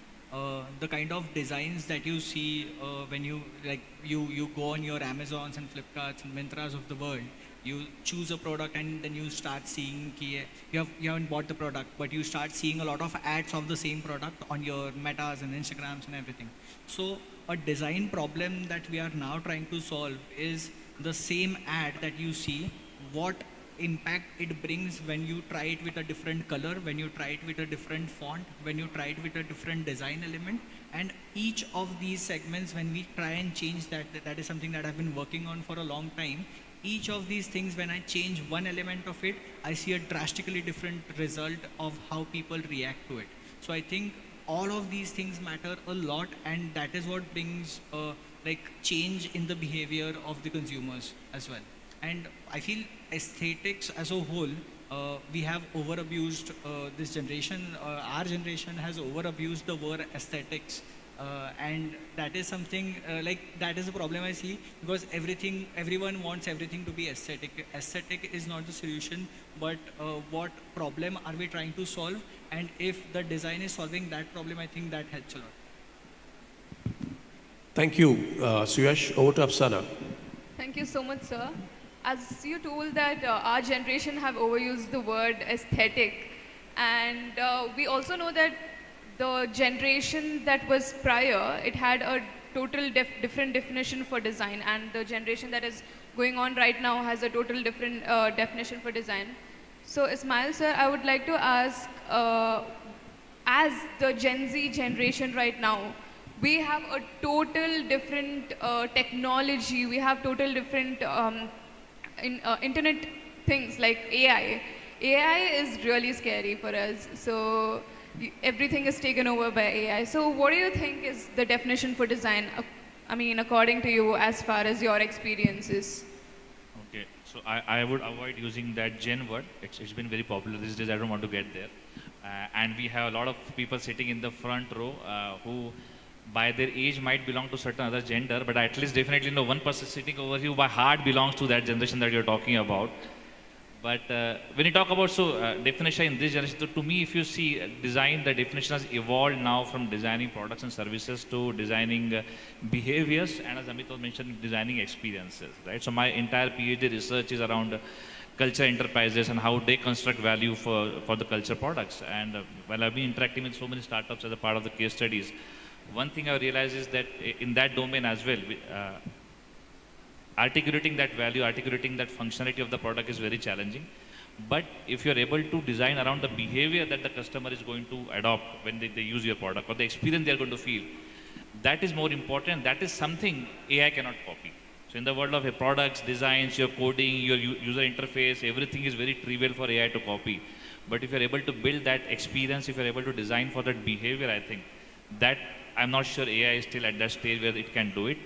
The kind of designs that you see when you go on your Amazons and Flipkarts and Mintras of the world, you choose a product and then you start seeing you haven't bought the product, but you start seeing a lot of ads of the same product on your Metas and Instagrams and everything. So a design problem that we are now trying to solve is the same ad that you see, what impact it brings when you try it with a different color, when you try it with a different font, when you try it with a different design element. And each of these segments, when we try and change that is something that I've been working on for a long time. Each of these things, when I change one element of it, I see a drastically different result of how people react to it. So I think all of these things matter a lot, and that is what brings change in the behavior of the consumers as well. And I feel aesthetics as a whole, we have overabused this generation. Our generation has overabused the word aesthetics, and that is something that is a problem I see, because everyone wants everything to be aesthetic. Aesthetic is not the solution, but what problem are we trying to solve? And if the design is solving that problem, I think that helps a lot. Thank you, Suyash. Over to Afsana. Thank you so much, sir. As you told that our generation have overused the word aesthetic, and we also know that the generation that was prior, it had a total different definition for design, and the generation that is going on right now has a total different definition for design. So Ismail sir, I would like to ask, as the Gen Z generation right now, we have a total different technology, we have total different internet things like AI. AI is really scary for us. So everything is taken over by AI. So what do you think is the definition for design? I mean, according to you, as far as your experiences? Okay, so I would avoid using that Gen word. It's been very popular these days. I don't want to get there. And we have a lot of people sitting in the front row who by their age might belong to certain other gender, but at least definitely know one person sitting over you by heart belongs to that generation that you're talking about. But when you talk about definition in this generation, so to me, if you see design, the definition has evolved now from designing products and services to designing behaviors, and as Amit was mentioning, designing experiences, right? So my entire PhD research is around culture enterprises and how they construct value for the culture products. And while I've been interacting with so many startups as a part of the case studies, one thing I realized is that in that domain as well, articulating that value, articulating that functionality of the product is very challenging. But if you're able to design around the behavior that the customer is going to adopt when they use your product, or the experience they're going to feel, that is more important. That is something AI cannot copy. So in the world of products, designs, your coding, your user interface, everything is very trivial for AI to copy. But if you're able to build that experience, if you're able to design for that behavior, I think that I'm not sure AI is still at that stage where it can do it.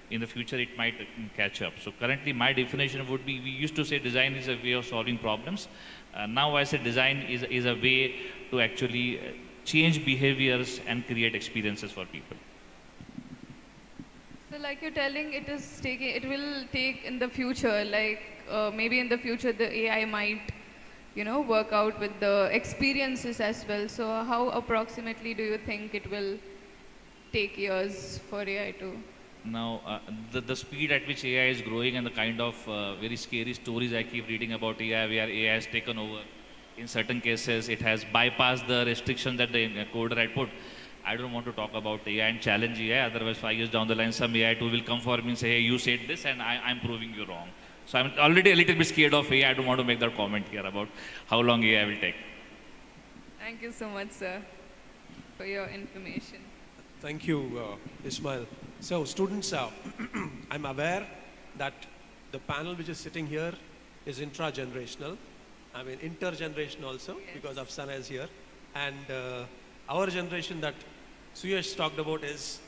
In the future, it might catch up. So currently, my definition would be, we used to say design is a way of solving problems. Now I say design is a way to actually change behaviors and create experiences for people. So like you're telling, it will take in the future, like maybe in the future the AI might, work out with the experiences as well. So how approximately do you think it will take years for AI to? Now, the speed at which AI is growing and the kind of very scary stories I keep reading about AI, where AI has taken over. In certain cases, it has bypassed the restrictions that the coder had put. I don't want to talk about AI and challenge AI, otherwise 5 years down the line, some AI tool will come for me and say, hey, you said this and I'm proving you wrong. So I'm already a little bit scared of AI. I don't want to make that comment here about how long AI will take. Thank you so much, sir, for your information. Thank you, Ismail. So students, I'm aware that the panel which is sitting here is intra-generational. I mean intergenerational also, yes, because Afsana is here. And our generation that Suyash talked about is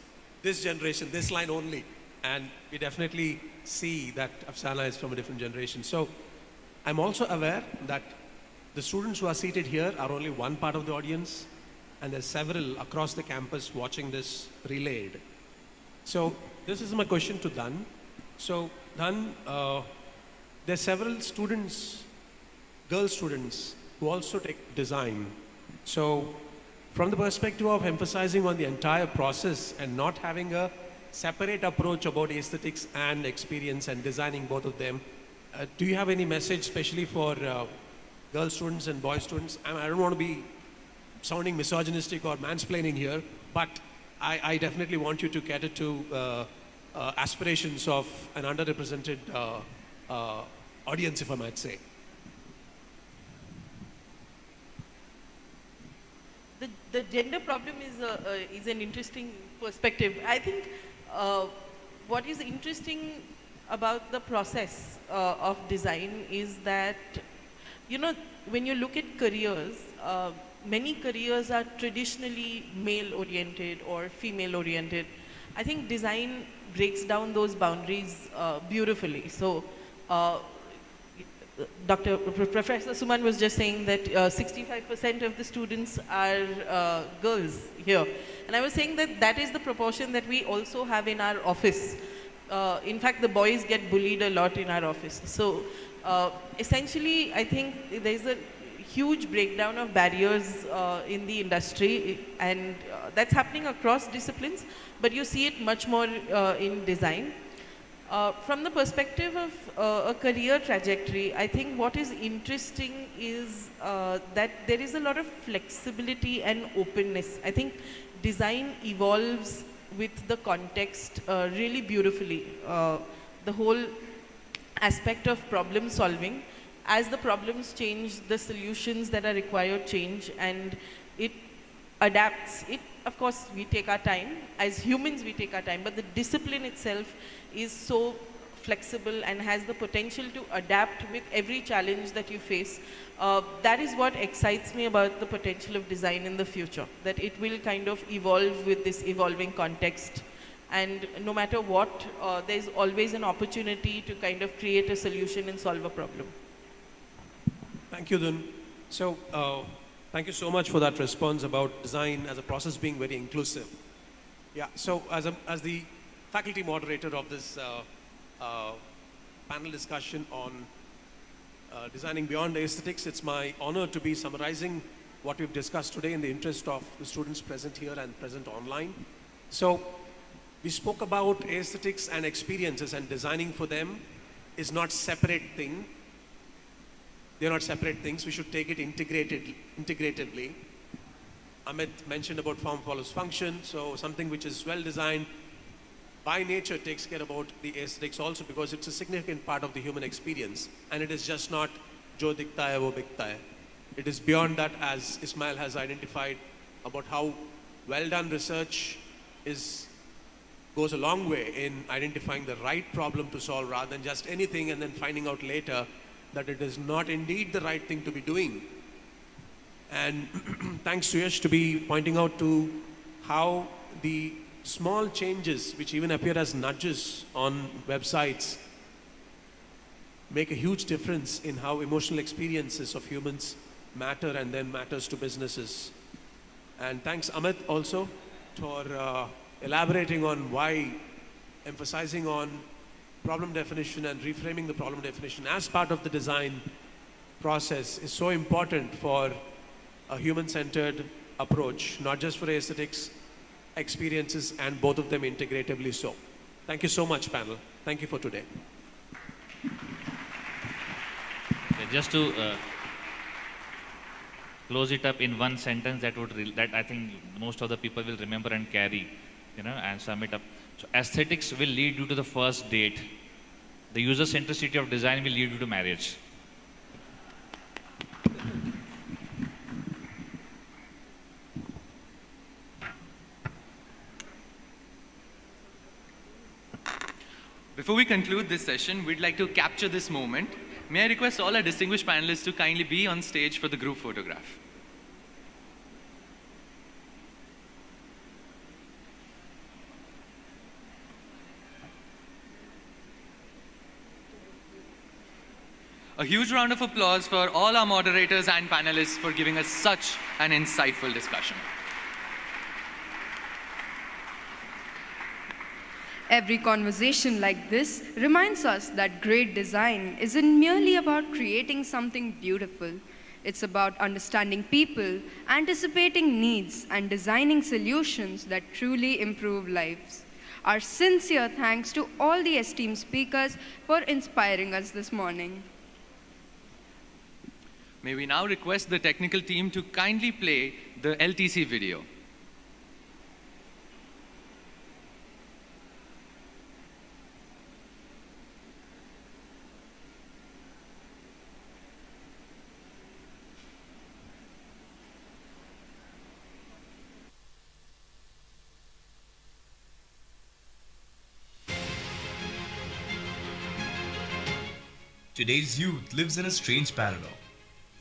this generation, this line only. And we definitely see that Afsana is from a different generation. So I'm also aware that the students who are seated here are only one part of the audience, and there's several across the campus watching this relayed. So this is my question to Dhan. So Dhan, there's several students, girl students, who also take design. So from the perspective of emphasizing on the entire process and not having a separate approach about aesthetics and experience and designing both of them, do you have any message especially for girl students and boy students? I don't want to be sounding misogynistic or mansplaining here, but I definitely want you to cater to aspirations of an underrepresented audience, if I might say. The gender problem is an interesting perspective. I think what is interesting about the process of design is that, when you look at careers, many careers are traditionally male-oriented or female-oriented. I think design breaks down those boundaries beautifully. So, Professor Suman was just saying that 65% of the students are girls here. And I was saying that that is the proportion that we also have in our office. In fact, the boys get bullied a lot in our office. So, essentially, I think there is a huge breakdown of barriers in the industry, and that's happening across disciplines, but you see it much more in design. From the perspective of a career trajectory, I think what is interesting is that there is a lot of flexibility and openness. I think design evolves with the context really beautifully. The whole aspect of problem solving, as the problems change, the solutions that are required change, and it adapts. Of course, we take our time. As humans, we take our time, but the discipline itself is so flexible and has the potential to adapt with every challenge that you face. That is what excites me about the potential of design in the future, that it will kind of evolve with this evolving context. And no matter what, there's always an opportunity to kind of create a solution and solve a problem. Thank you, Dun. So, thank you so much for that response about design as a process being very inclusive. Yeah, so as the faculty moderator of this panel discussion on designing beyond aesthetics, it's my honor to be summarizing what we've discussed today in the interest of the students present here and present online. So, we spoke about aesthetics and experiences, and designing for them is not separate thing. They're not separate things. We should take it integratively. Amit mentioned about form follows function. So something which is well designed by nature takes care about the aesthetics also, because it's a significant part of the human experience. And it is just not jo dikhta hai wo bikhta hai. It is beyond that, as Ismail has identified, about how well done research goes a long way in identifying the right problem to solve, rather than just anything and then finding out later that it is not indeed the right thing to be doing. And thanks to Yash to be pointing out to how the small changes, which even appear as nudges on websites, make a huge difference in how emotional experiences of humans matter and then matters to businesses. And thanks Amit also for elaborating on why emphasizing on problem definition and reframing the problem definition as part of the design process is so important for a human-centered approach, not just for aesthetics, experiences, and both of them integratively so. Thank you so much, panel. Thank you for today. Just to close it up in one sentence that I think most of the people will remember and carry, and sum it up. So aesthetics will lead you to the first date. The user centricity of design will lead you to marriage. Before we conclude this session, we'd like to capture this moment. May I request all our distinguished panelists to kindly be on stage for the group photograph. A huge round of applause for all our moderators and panelists for giving us such an insightful discussion. Every conversation like this reminds us that great design isn't merely about creating something beautiful. It's about understanding people, anticipating needs, and designing solutions that truly improve lives. Our sincere thanks to all the esteemed speakers for inspiring us this morning. May we now request the technical team to kindly play the LTC video. Today's youth lives in a strange paradox.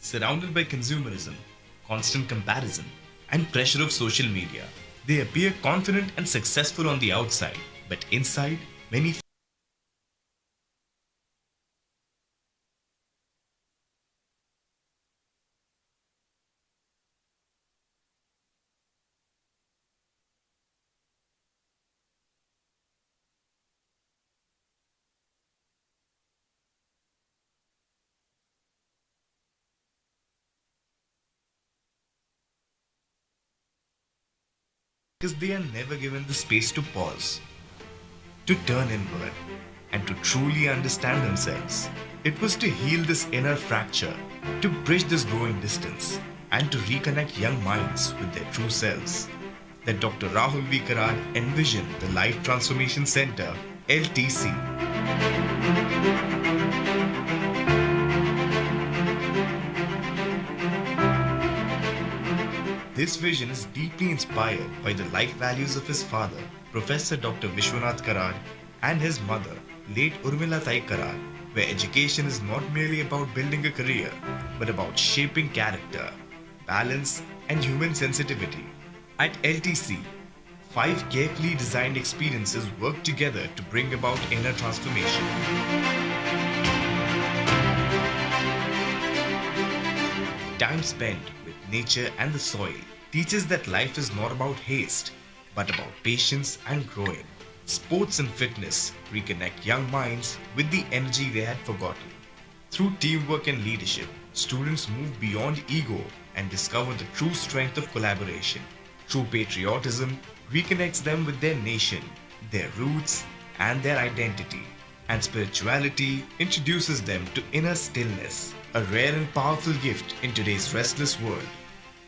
Surrounded by consumerism, constant comparison, and pressure of social media, they appear confident and successful on the outside, but inside, many because they are never given the space to pause, to turn inward, and to truly understand themselves. It was to heal this inner fracture, to bridge this growing distance, and to reconnect young minds with their true selves, that Dr. Rahul V. Karar envisioned the Life Transformation Center, LTC. This vision is deeply inspired by the life values of his father, Professor Dr. Vishwanath Karar, and his mother, late Urmila Tai Karar, where education is not merely about building a career, but about shaping character, balance, and human sensitivity. At LTC, 5 carefully designed experiences work together to bring about inner transformation. Time spent with nature and the soil teaches that life is not about haste, but about patience and growing. Sports and fitness reconnect young minds with the energy they had forgotten. Through teamwork and leadership, students move beyond ego and discover the true strength of collaboration. True patriotism reconnects them with their nation, their roots, and their identity. And spirituality introduces them to inner stillness, a rare and powerful gift in today's restless world.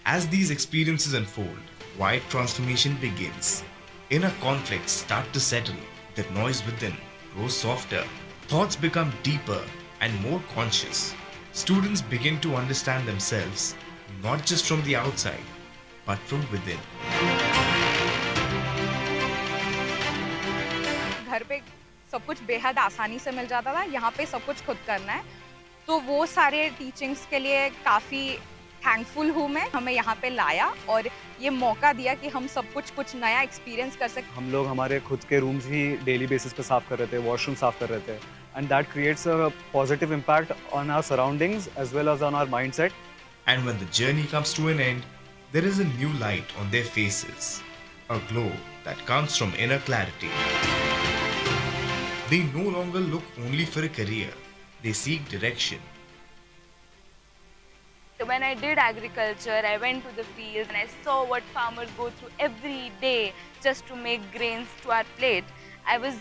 As these experiences unfold, quiet transformation begins. Inner conflicts start to settle, the noise within grows softer, thoughts become deeper and more conscious. Students begin to understand themselves, not just from the outside, but from within. घर पे सब कुछ बेहद आसानी से मिल जाता था, यहाँ पे सब कुछ खुद करना है, तो वो सारे टीचिंग्स के लिए काफ़ी थैंकफुल हूँ मैं, हमें यहाँ पे लाया और ये मौका दिया कि हम सब कुछ नया एक्सपीरियंस कर सकें। हम लोग हमारे खुद के रूम्स ही डेली बेसिस पे साफ कर रहे थे, वॉशरूम साफ कर रहे थे, and that creates a positive impact on our surroundings as well as on our mindset. And when the journey comes to an end, there is a new light on their faces, a glow that comes from inner clarity. They no longer look only for a career, they seek direction. When I did agriculture, I went to the fields and I saw what farmers go through every day just to make grains to our plate. I was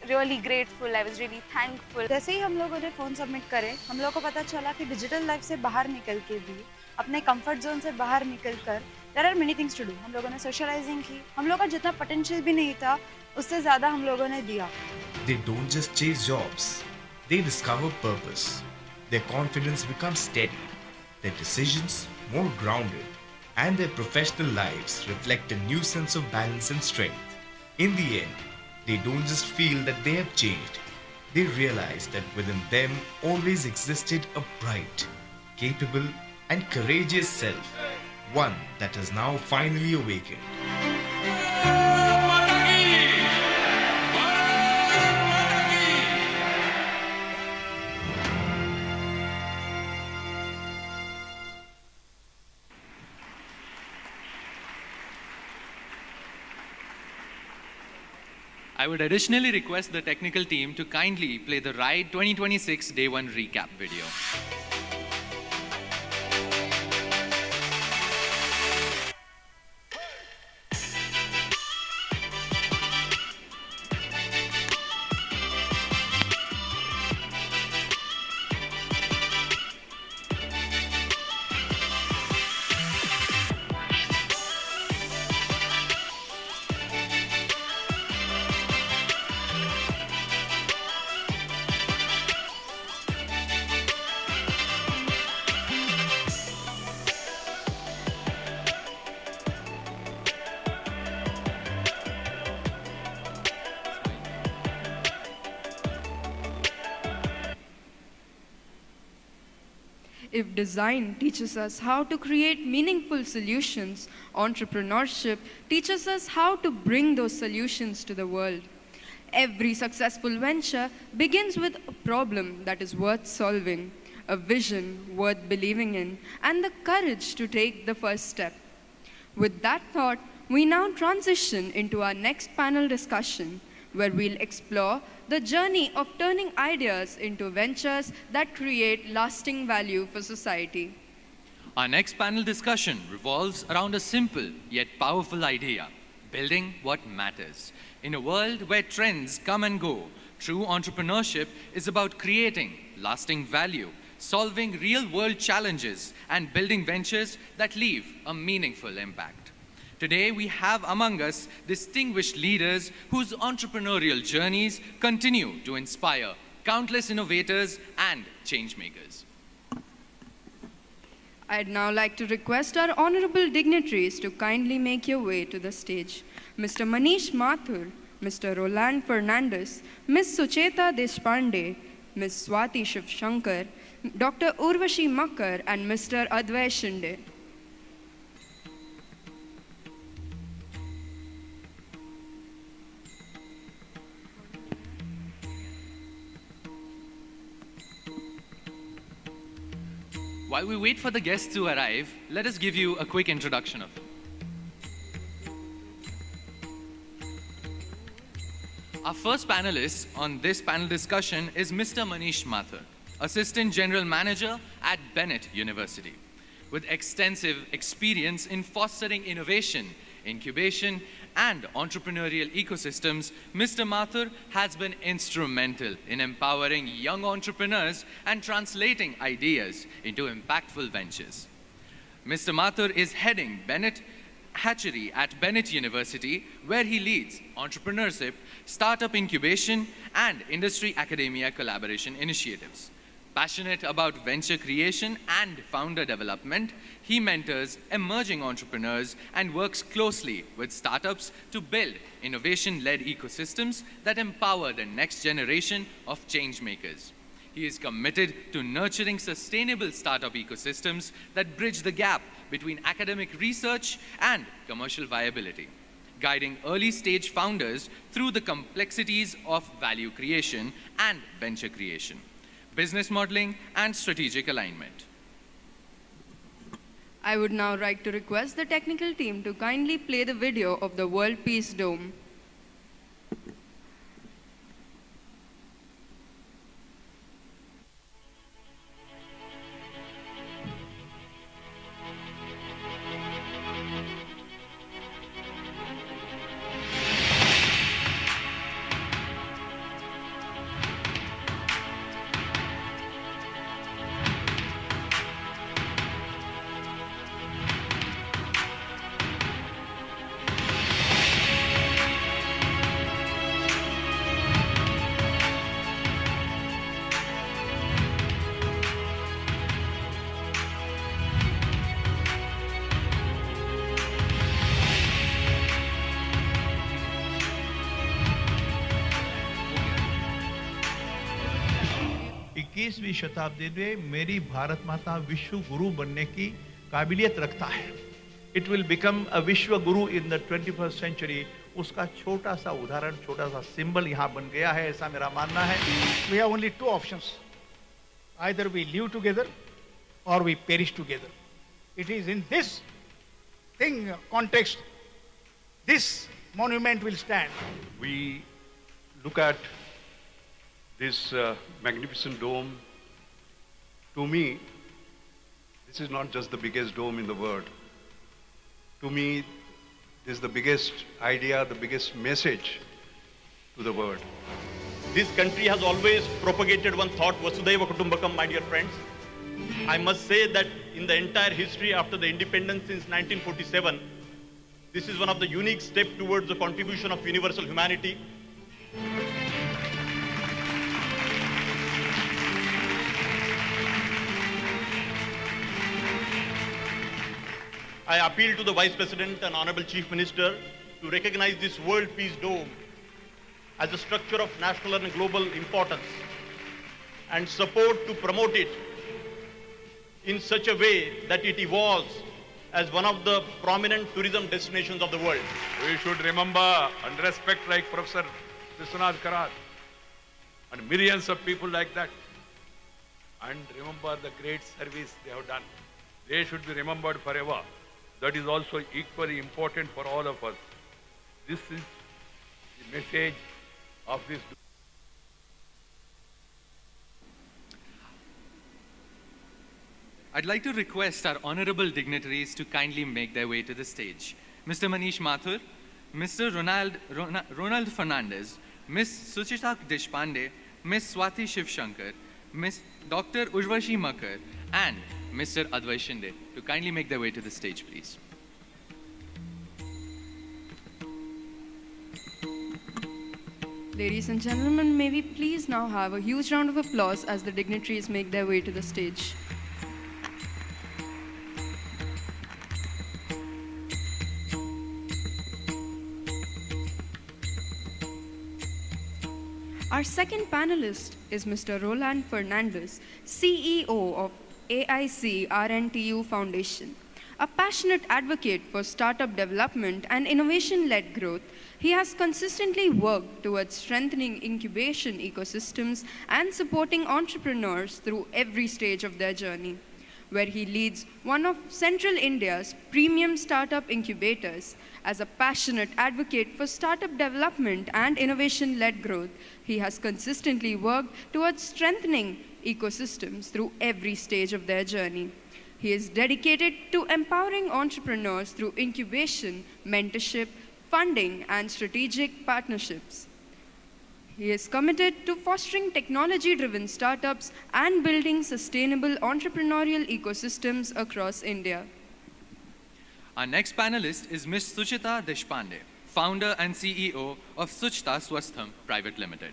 really grateful, I was really thankful. जैसे ही हम लोगों ने phone submit करे, हम लोगों को पता चला कि डिजिटल लाइफ से बाहर निकल के भी, अपने कंफर्ट जोन से बाहर निकल कर, there are many things to do. हम लोगों ने सोशलाइजिंग की, हम लोगों का जितना पोटेंशियल भी नहीं था, उससे ज़्यादा हम लोगों ने दिया. They don't just chase jobs, they discover purpose. Their confidence becomes steady, their decisions more grounded, and their professional lives reflect a new sense of balance and strength. In the end, they don't just feel that they have changed, they realize that within them always existed a bright, capable, and courageous self, one that has now finally awakened. I would additionally request the technical team to kindly play the RIDE 2026 Day 1 recap video. If design teaches us how to create meaningful solutions, entrepreneurship teaches us how to bring those solutions to the world. Every successful venture begins with a problem that is worth solving, a vision worth believing in, and the courage to take the first step. With that thought, we now transition into our next panel discussion, where we'll explore the journey of turning ideas into ventures that create lasting value for society. Our next panel discussion revolves around a simple yet powerful idea: building what matters. In a world where trends come and go, true entrepreneurship is about creating lasting value, solving real-world challenges, and building ventures that leave a meaningful impact. Today, we have among us distinguished leaders whose entrepreneurial journeys continue to inspire countless innovators and changemakers. I'd now like to request our honorable dignitaries to kindly make your way to the stage. Mr. Manish Mathur, Mr. Roland Fernandez, Ms. Sucheta Deshpande, Ms. Swati Shivshankar, Dr. Urvashi Makkar, and Mr. Advay Shinde. While we wait for the guests to arrive, let us give you a quick introduction of them. Our first panelist on this panel discussion is Mr. Manish Mathur, Assistant General Manager at Bennett University. With extensive experience in fostering innovation, incubation, and entrepreneurial ecosystems, Mr. Mathur has been instrumental in empowering young entrepreneurs and translating ideas into impactful ventures. Mr. Mathur is heading Bennett Hatchery at Bennett University, where he leads entrepreneurship, startup incubation, and industry academia collaboration initiatives. Passionate about venture creation and founder development, he mentors emerging entrepreneurs and works closely with startups to build innovation-led ecosystems that empower the next generation of changemakers. He is committed to nurturing sustainable startup ecosystems that bridge the gap between academic research and commercial viability, guiding early-stage founders through the complexities of value creation and venture creation, business modeling, and strategic alignment. I would now like to request the technical team to kindly play the video of the World Peace Dome. इक्कीसवीं शताब्दी में मेरी भारत माता विश्व गुरु बनने की काबिलियत रखता है. It will become a विश्व गुरु in the 21st century. उसका छोटा सा उदाहरण, छोटा सा सिंबल यहाँ बन गया है, ऐसा मेरा मानना है. We have only two options. Either we live together or we perish together. It is in this context, this monument will stand. We look at this magnificent dome. To me, this is not just the biggest dome in the world. To me, this is the biggest idea, the biggest message to the world. This country has always propagated one thought, Vasudhaiva Kutumbakam, my dear friends. I must say that in the entire history after the independence since 1947, this is one of the unique steps towards the contribution of universal humanity. I appeal to the Vice President and Honorable Chief Minister to recognize this World Peace Dome as a structure of national and global importance and support to promote it in such a way that it evolves as one of the prominent tourism destinations of the world. We should remember and respect like Professor Vishwanath Karat and millions of people like that, and remember the great service they have done. They should be remembered forever. That is also equally important for all of us. This is the message of this. I'd like to request our honorable dignitaries to kindly make their way to the stage. Mr. Manish Mathur, Mr. Ronald Fernandez, Ms. Suchita Deshpande, Ms. Swati Shivshankar, Ms. Dr. Urvashi Makar, and Mr. Advai Shinde to kindly make their way to the stage, please. Ladies and gentlemen, may we please now have a huge round of applause as the dignitaries make their way to the stage. Our second panelist is Mr. Roland Fernandez, CEO of AIC RNTU Foundation. A passionate advocate for startup development and innovation-led growth, he has consistently worked towards strengthening incubation ecosystems and supporting entrepreneurs through every stage of their journey. Where he leads one of Central India's premium startup incubators. As a passionate advocate for startup development and innovation-led growth, he has consistently worked towards strengthening ecosystems through every stage of their journey. He is dedicated to empowering entrepreneurs through incubation, mentorship, funding, and strategic partnerships. He is committed to fostering technology-driven startups and building sustainable entrepreneurial ecosystems across India. Our next panelist is Ms. Suchita Deshpande, founder and CEO of Suchita Swastham Private Limited.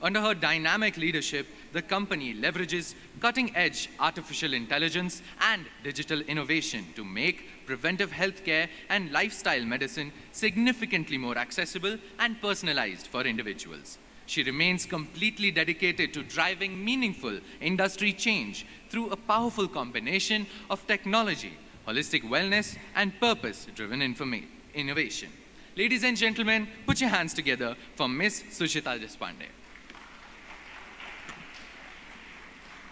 Under her dynamic leadership, the company leverages cutting-edge artificial intelligence and digital innovation to make preventive healthcare and lifestyle medicine significantly more accessible and personalized for individuals. She remains completely dedicated to driving meaningful industry change through a powerful combination of technology, holistic wellness, and purpose-driven innovation. Ladies and gentlemen, put your hands together for Ms. Suchita Deshpande.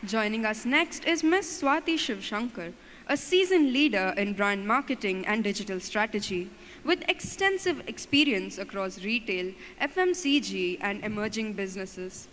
Joining us next is Ms. Swati Shivshankar, a seasoned leader in brand marketing and digital strategy, with extensive experience across retail, FMCG, and emerging businesses.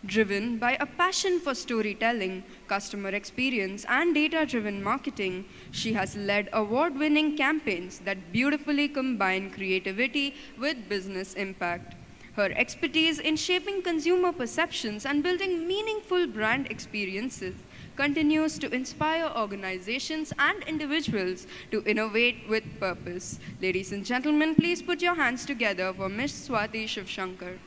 Driven by a passion for storytelling, customer experience, and data-driven marketing, she has led award-winning campaigns that beautifully combine creativity with business impact. Her expertise in shaping consumer perceptions and building meaningful brand experiences continues to inspire organizations and individuals to innovate with purpose. Ladies and gentlemen, please put your hands together for Ms. Swati Shivshankar.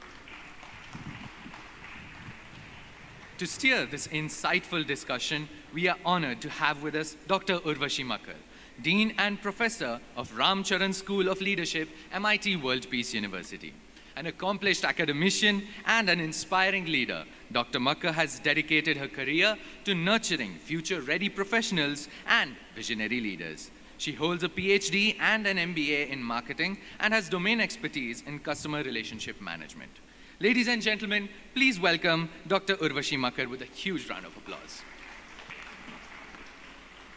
To steer this insightful discussion, we are honored to have with us Dr. Urvashi Makar, Dean and Professor of Ramcharan School of Leadership, MIT World Peace University. An accomplished academician and an inspiring leader, Dr. Makar has dedicated her career to nurturing future-ready professionals and visionary leaders. She holds a PhD and an MBA in marketing and has domain expertise in customer relationship management. Ladies and gentlemen, please welcome Dr. Urvashi Makar with a huge round of applause.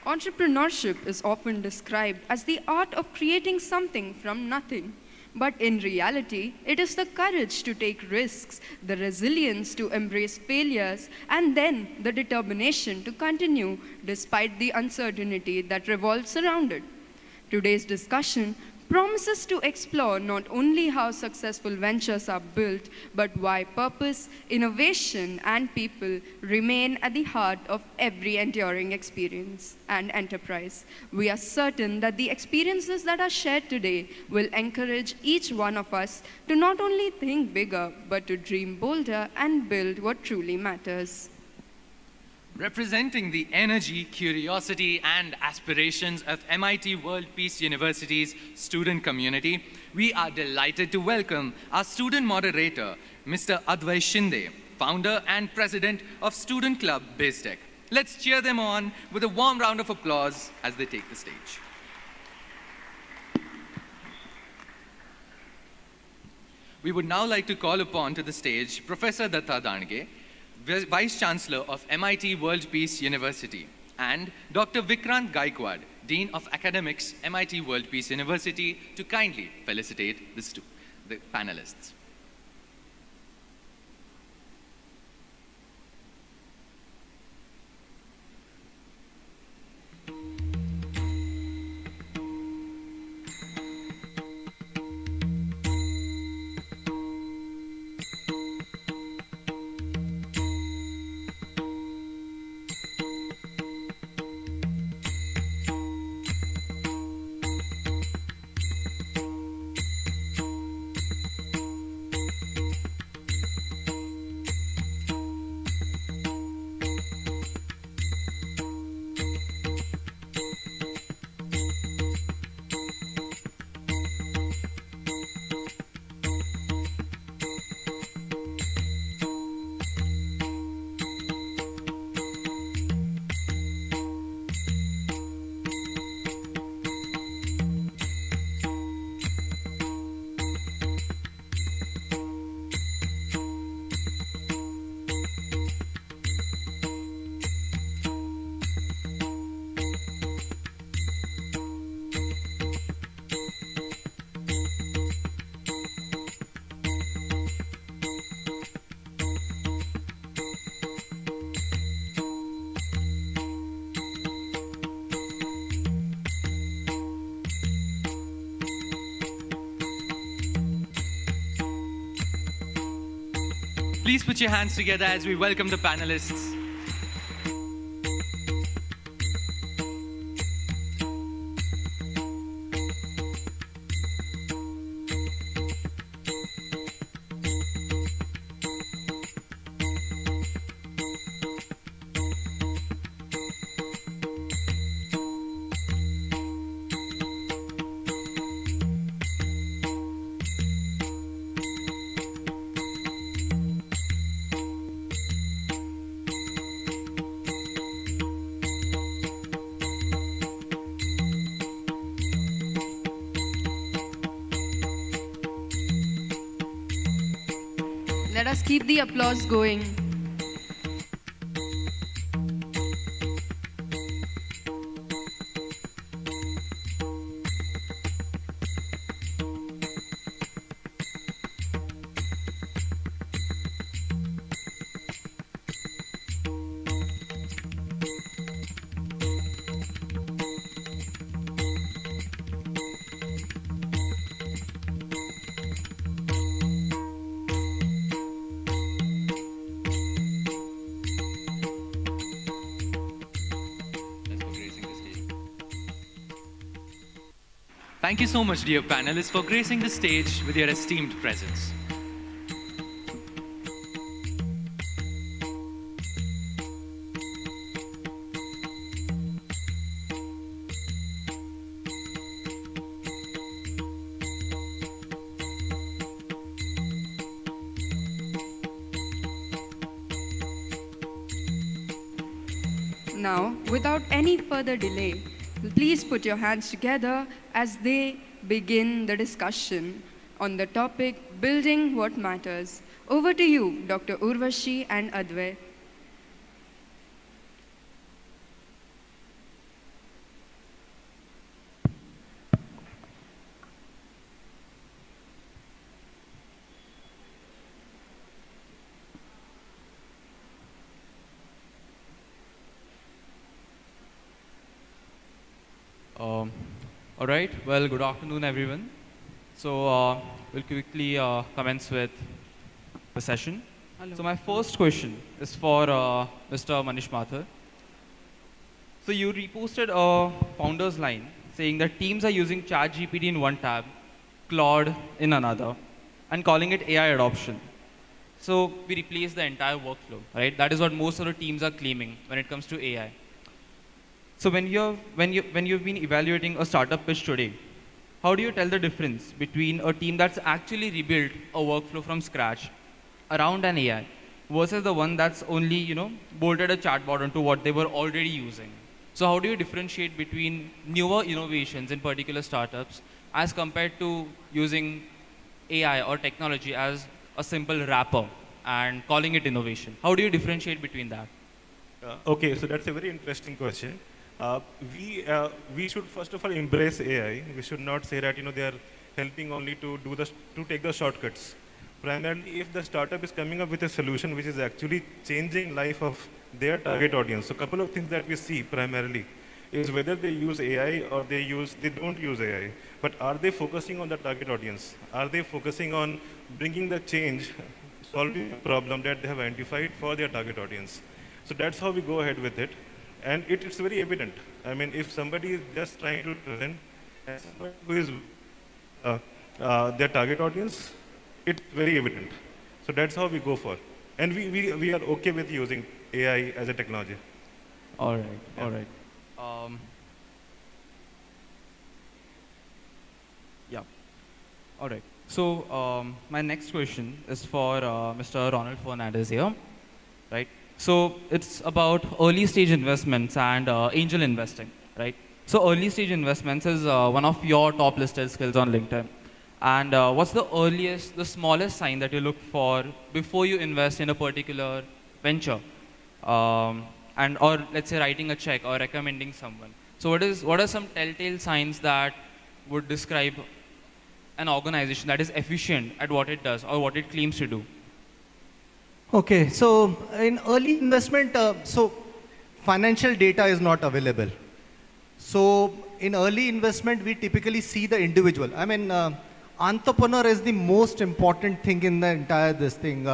Entrepreneurship is often described as the art of creating something from nothing. But in reality, it is the courage to take risks, the resilience to embrace failures, and then the determination to continue despite the uncertainty that revolves around it. Today's discussion promises to explore not only how successful ventures are built, but why purpose, innovation, and people remain at the heart of every enduring experience and enterprise. We are certain that the experiences that are shared today will encourage each one of us to not only think bigger, but to dream bolder and build what truly matters. Representing the energy, curiosity, and aspirations of MIT World Peace University's student community, we are delighted to welcome our student moderator, Mr. Advai Shinde, founder and president of Student Club BizTech. Let's cheer them on with a warm round of applause as they take the stage. We would now like to call upon to the stage Professor Datta Dange, Vice-Chancellor of MIT World Peace University, and Dr. Vikrant Gaikwad, Dean of Academics, MIT World Peace University, to kindly felicitate the panelists. Please put your hands together as we welcome the panelists. Let us keep the applause going. Thank you so much, dear panelists, for gracing the stage with your esteemed presence. Now, without any further delay, please put your hands together as they begin the discussion on the topic Building What Matters. Over to you, Dr. Urvashi and Advay. All right, well, good afternoon, everyone. So we'll quickly commence with the session. Hello. So my first question is for Mr. Manish Mathur. So you reposted a founder's line saying that teams are using ChatGPT in one tab, Claude in another, and calling it AI adoption. So we replace the entire workflow, right? That is what most of the teams are claiming when it comes to AI. So when you've been evaluating a startup pitch today, how do you tell the difference between a team that's actually rebuilt a workflow from scratch around an AI versus the one that's only, bolted a chatbot onto what they were already using? So how do you differentiate between newer innovations in particular startups as compared to using AI or technology as a simple wrapper and calling it innovation? How do you differentiate between that? Okay, so that's a very interesting question. We should first of all embrace AI. We should not say that they are helping only to take the shortcuts. Primarily, if the startup is coming up with a solution which is actually changing life of their target audience. So a couple of things that we see primarily is whether they use AI or they don't use AI. But are they focusing on the target audience? Are they focusing on bringing the change, solving the problem that they have identified for their target audience? So that's how we go ahead with it. And it's very evident. I mean, if somebody is just trying to present as somebody who is their target audience, it's very evident. So that's how we go for. And we are okay with using AI as a technology. All right, all right. Yeah, all right. So my next question is for Mr. Ronald Fernandez here, right? So it's about early stage investments and angel investing, right? So early stage investments is one of your top listed skills on LinkedIn. And what's the smallest sign that you look for before you invest in a particular venture? Or let's say writing a check or recommending someone. So what are some telltale signs that would describe an organization that is efficient at what it does or what it claims to do? Okay, so in early investment, so financial data is not available. So in early investment, we typically see the individual. I mean, entrepreneur is the most important thing in the entire this thing.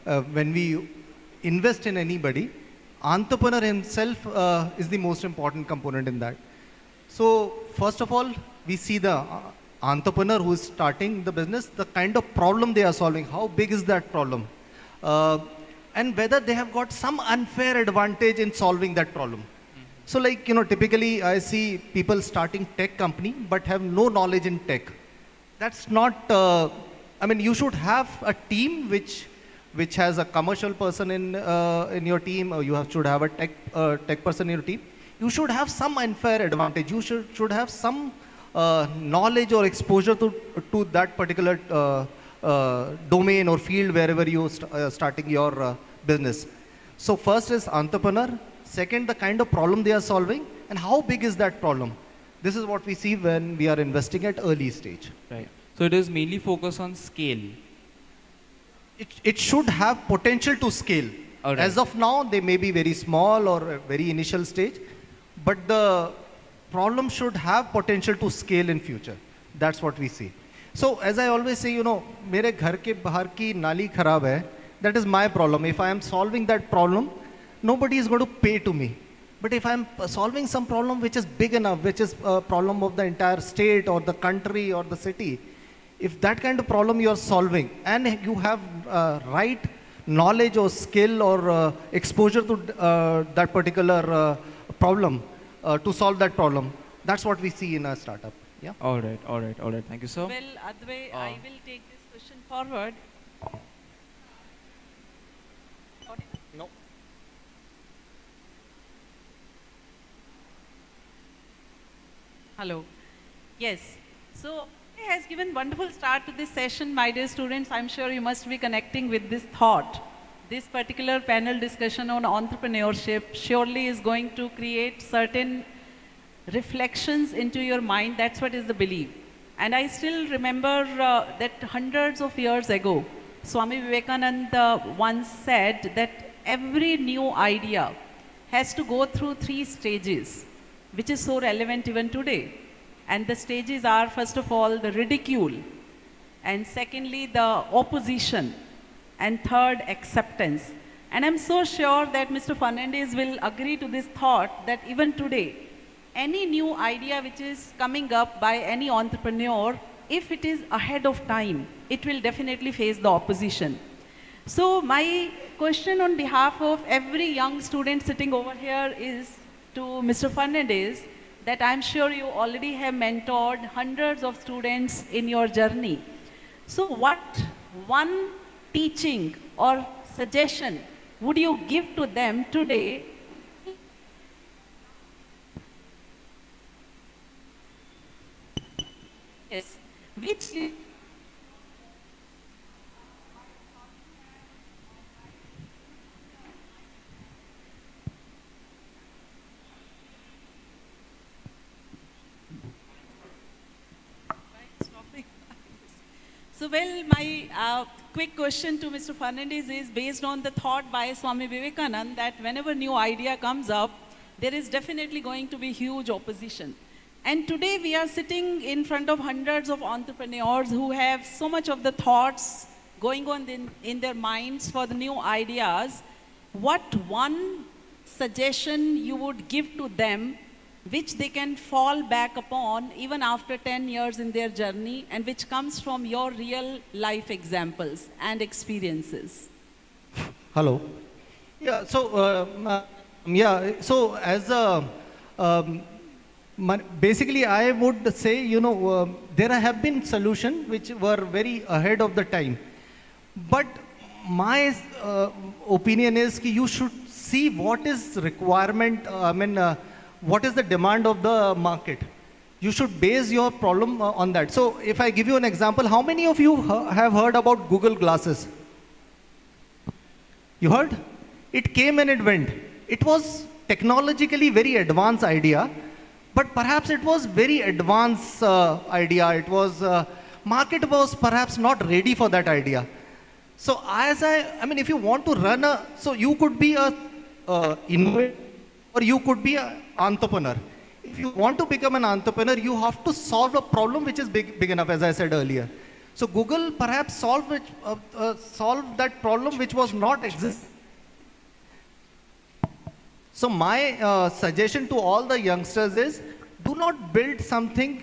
when we invest in anybody, entrepreneur himself is the most important component in that. So first of all, we see the entrepreneur who is starting the business, the kind of problem they are solving, how big is that problem, and whether they have got some unfair advantage in solving that problem. So like, typically I see people starting tech company but have no knowledge in tech. That's not, you should have a team which has a commercial person in your team, or should have a tech person in your team. You should have some unfair advantage. You should have some knowledge or exposure to that particular domain or field wherever you starting your business. So first is entrepreneur. Second, the kind of problem they are solving and how big is that problem. This is what we see when we are investing at early stage. Right. So it is mainly focused on scale. It should have potential to scale. Right. As of now, they may be very small or a very initial stage, but the problem should have potential to scale in future. That's what we see. So as I always say, मेरे घर के बाहर की नाली खराब है. That is my problem. If I am solving that problem, nobody is going to pay to me. But if I am solving some problem which is big enough, which is a problem of the entire state or the country or the city, if that kind of problem you are solving and you have right knowledge or skill or exposure to that particular problem to solve that problem, that's what we see in a startup. Yeah. All right. Thank you, sir. Well, Advay, I will take this question forward. No. Hello. Yes. So, it has given wonderful start to this session, my dear students. I'm sure you must be connecting with this thought. This particular panel discussion on entrepreneurship surely is going to create certain reflections into your mind. That's what is the belief. And I still remember that hundreds of years ago, Swami Vivekananda once said that every new idea has to go through 3 stages, which is so relevant even today. And the stages are, first of all, the ridicule, and secondly, the opposition, and third, acceptance. And I'm so sure that Mr. Fernandez will agree to this thought that even today, any new idea which is coming up by any entrepreneur, if it is ahead of time, it will definitely face the opposition. So my question on behalf of every young student sitting over here is to Mr. Fernandez, that I'm sure you already have mentored hundreds of students in your journey. So what one teaching or suggestion would you give to them today? Yes, which So, well, my quick question to Mr. Fernandez is based on the thought by Swami Vivekananda that whenever new idea comes up, there is definitely going to be huge opposition. And today we are sitting in front of hundreds of entrepreneurs who have so much of the thoughts going on in their minds for the new ideas. What one suggestion you would give to them which they can fall back upon even after 10 years in their journey, and which comes from your real life examples and experiences? Hello. Yeah, so as a, basically I would say, there have been solutions which were very ahead of the time. But my opinion is that you should see what is requirement, what is the demand of the market. You should base your problem on that. So if I give you an example, how many of you have heard about Google Glasses? You heard? It came and it went. It was technologically very advanced idea, but perhaps it was very advanced idea. It was, market was perhaps not ready for that idea. So if you want to run so you could be a innovator or you could be an entrepreneur. If you want to become an entrepreneur, you have to solve a problem which is big enough, as I said earlier. So Google perhaps solved that problem which was not existing. So my suggestion to all the youngsters is, do not build something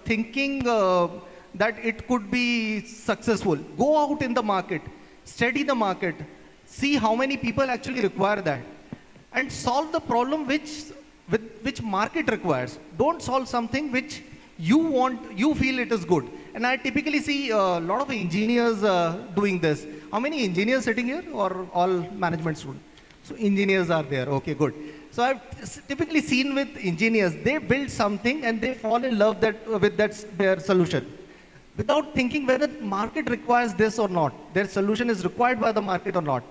thinking that it could be successful. Go out in the market, study the market, see how many people actually require that, and solve the problem which market requires. Don't solve something which you feel it is good. And I typically see a lot of engineers doing this. How many engineers sitting here, or all management students? So engineers are there, okay, good. So I've typically seen with engineers, they build something and they fall in love with their solution, without thinking whether the market requires this or not, their solution is required by the market or not.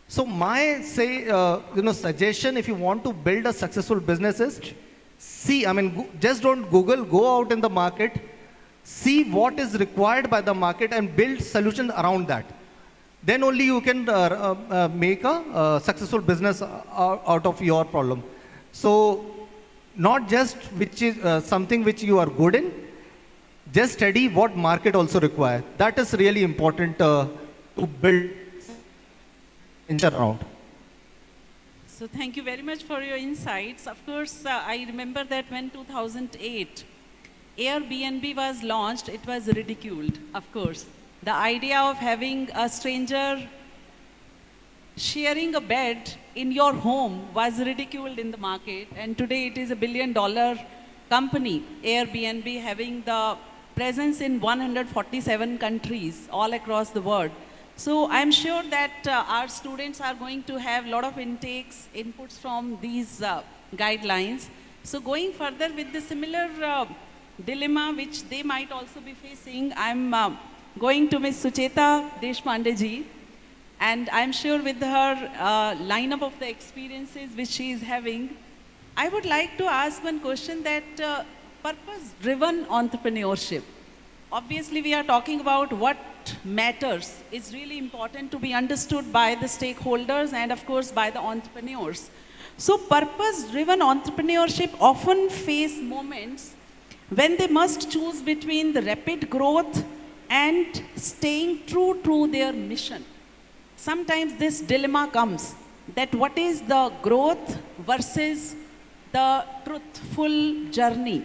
So my suggestion, if you want to build a successful business, is just don't Google, go out in the market, see what is required by the market and build solution around that. Then only you can make a successful business out of your problem. So not just which is something which you are good in, just study what market also requires. That is really important to build around. So thank you very much for your insights. Of course, I remember that when 2008, Airbnb was launched, it was ridiculed, of course. The idea of having a stranger sharing a bed in your home was ridiculed in the market, and today it is a $1 billion company, Airbnb, having the presence in 147 countries all across the world. So I'm sure that our students are going to have a lot of inputs from these guidelines. So going further with the similar dilemma which they might also be facing, I'm going to Ms. Sucheta Deshpande ji, and I'm sure with her lineup of the experiences which she is having, I would like to ask one question that purpose-driven entrepreneurship. Obviously, we are talking about what matters is really important to be understood by the stakeholders and of course by the entrepreneurs. So purpose-driven entrepreneurship often face moments when they must choose between the rapid growth and staying true to their mission. Sometimes this dilemma comes that what is the growth versus the truthful journey.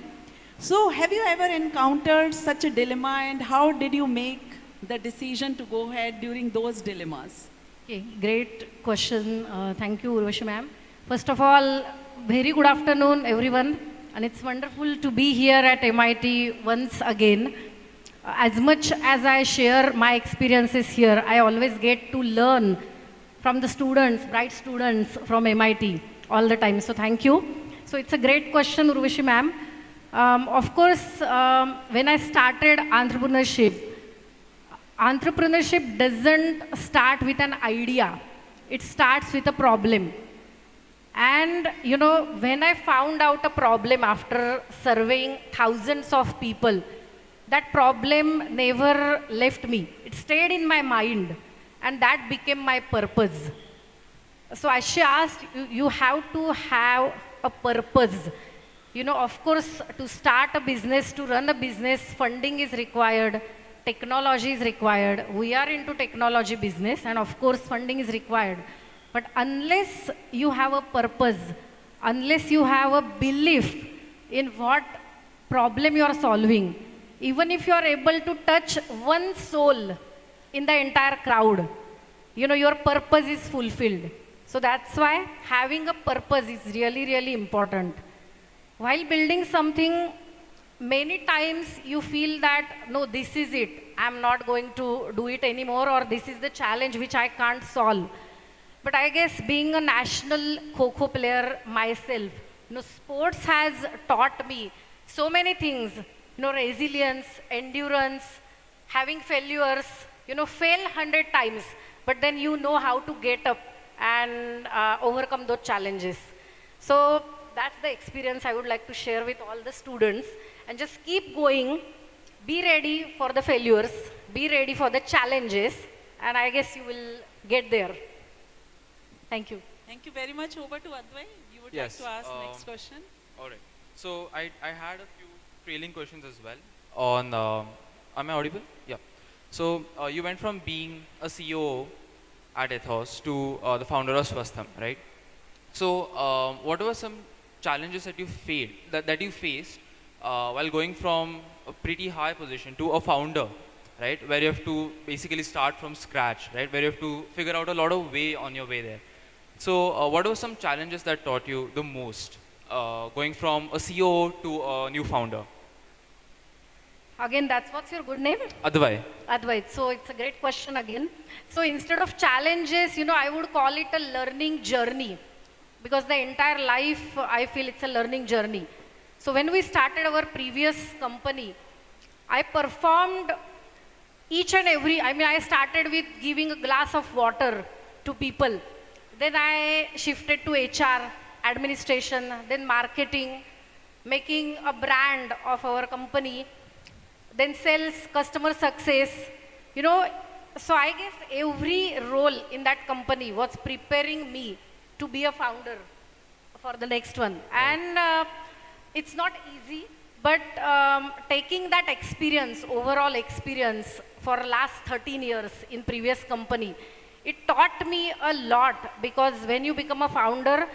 So have you ever encountered such a dilemma, and how did you make the decision to go ahead during those dilemmas? Okay, great question. Thank you, Urvashi ma'am. First of all, very good afternoon, everyone. And it's wonderful to be here at MIT once again. As much as I share my experiences here, I always get to learn from the students, bright students from MIT all the time. So thank you. So it's a great question, Urvashi ma'am. Of course, when I started entrepreneurship doesn't start with an idea. It starts with a problem. And you know, when I found out a problem after surveying thousands of people, that problem never left me. It stayed in my mind, and that became my purpose. So Asha asked, you have to have a purpose. You know, of course, to start a business, to run a business, funding is required, technology is required. We are into technology business, and of course, funding is required. But unless you have a purpose, unless you have a belief in what problem you are solving, even if you are able to touch one soul in the entire crowd, you know, your purpose is fulfilled. So that's why having a purpose is really, really important. While building something, many times you feel that, no, this is it. I'm not going to do it anymore, or this is the challenge which I can't solve. But I guess being a national Kho-Kho player myself, you know, sports has taught me so many things, you know, resilience, endurance, having failures, you know, fail 100 times, but then you know how to get up and overcome those challenges. So that's the experience I would like to share with all the students, and just keep going, be ready for the failures, be ready for the challenges, and I guess you will get there. Thank you. Thank you very much. Over to Advai. You would like to ask next question? All right. So I had a few trailing questions as well on Am I audible? Yeah. So you went from being a CEO at Ethos to the founder of Swastham, right? So what were some challenges that that you faced while going from a pretty high position to a founder, right? Where you have to basically start from scratch, right? Where you have to figure out a lot of way on your way there. So what were some challenges that taught you the most going from a CEO to a new founder? Again, what's your good name? Advai. Advait. So it's a great question again. So instead of challenges, I would call it a learning journey, because the entire life, I feel it's a learning journey. So when we started our previous company, I performed each and every, I started with giving a glass of water to people. Then I shifted to HR, administration, then marketing, making a brand of our company, then sales, customer success. So I guess every role in that company was preparing me to be a founder for the next one. And it's not easy, but taking that experience, overall experience for last 13 years in previous company, it taught me a lot, because when you become a founder,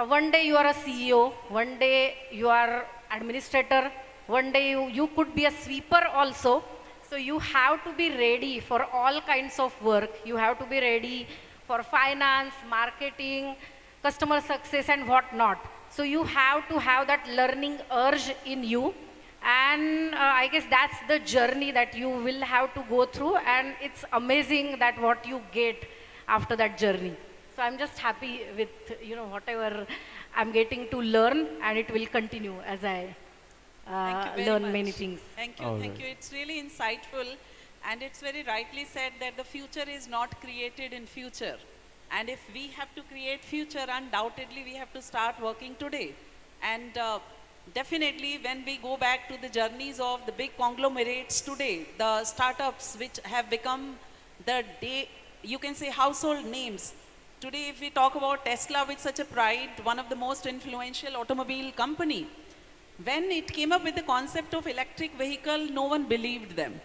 one day you are a CEO, one day you are administrator, one day you could be a sweeper also. So you have to be ready for all kinds of work. You have to be ready for finance, marketing, customer success and whatnot. So you have to have that learning urge in you. And I guess that's the journey that you will have to go through, and it's amazing that what you get after that journey. So I'm just happy with whatever I'm getting to learn, and it will continue as I Thank you very learn much. many things. Thank you, thank you. It's really insightful, and it's very rightly said that the future is not created in future. And if we have to create future, undoubtedly we have to start working today. And definitely when we go back to the journeys of the big conglomerates today, the startups which have become you can say household names. Today if we talk about Tesla with such a pride, one of the most influential automobile company, when it came up with the concept of electric vehicle, no one believed them.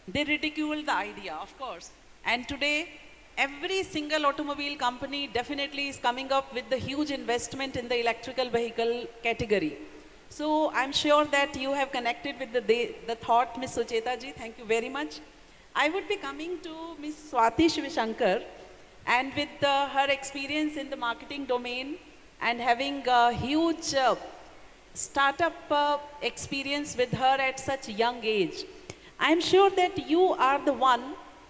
They ridiculed the idea, of course. And today, every single automobile company definitely is coming up with the huge investment in the electrical vehicle category. So I'm sure that you have connected with the thought, Ms. Sucheta ji. Thank you very much. I would be coming to Ms. Swati Shivashankar, and with her experience in the marketing domain and having a huge startup experience with her at such a young age. I'm sure that you are the one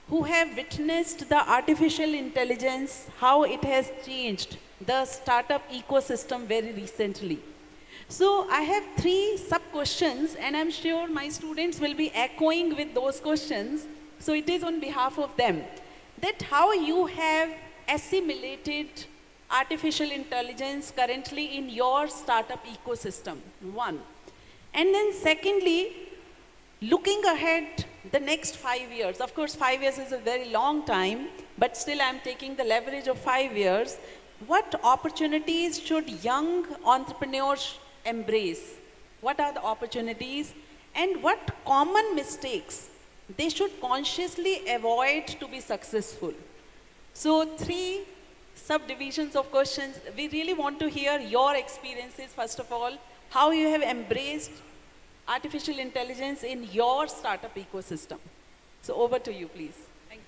who have witnessed the artificial intelligence, how it has changed the startup ecosystem very recently. So I have 3 sub-questions, and I'm sure my students will be echoing with those questions. So it is on behalf of them, that how you have assimilated artificial intelligence currently in your startup ecosystem, 1. And then secondly, looking ahead the next 5 years, of course 5 years is a very long time, but still I'm taking the leverage of 5 years. What opportunities should young entrepreneurs embrace? What are the opportunities, and what common mistakes they should consciously avoid to be successful? So 3 subdivisions of questions. We really want to hear your experiences, first of all, how you have embraced artificial intelligence in your startup ecosystem. So over to you, please.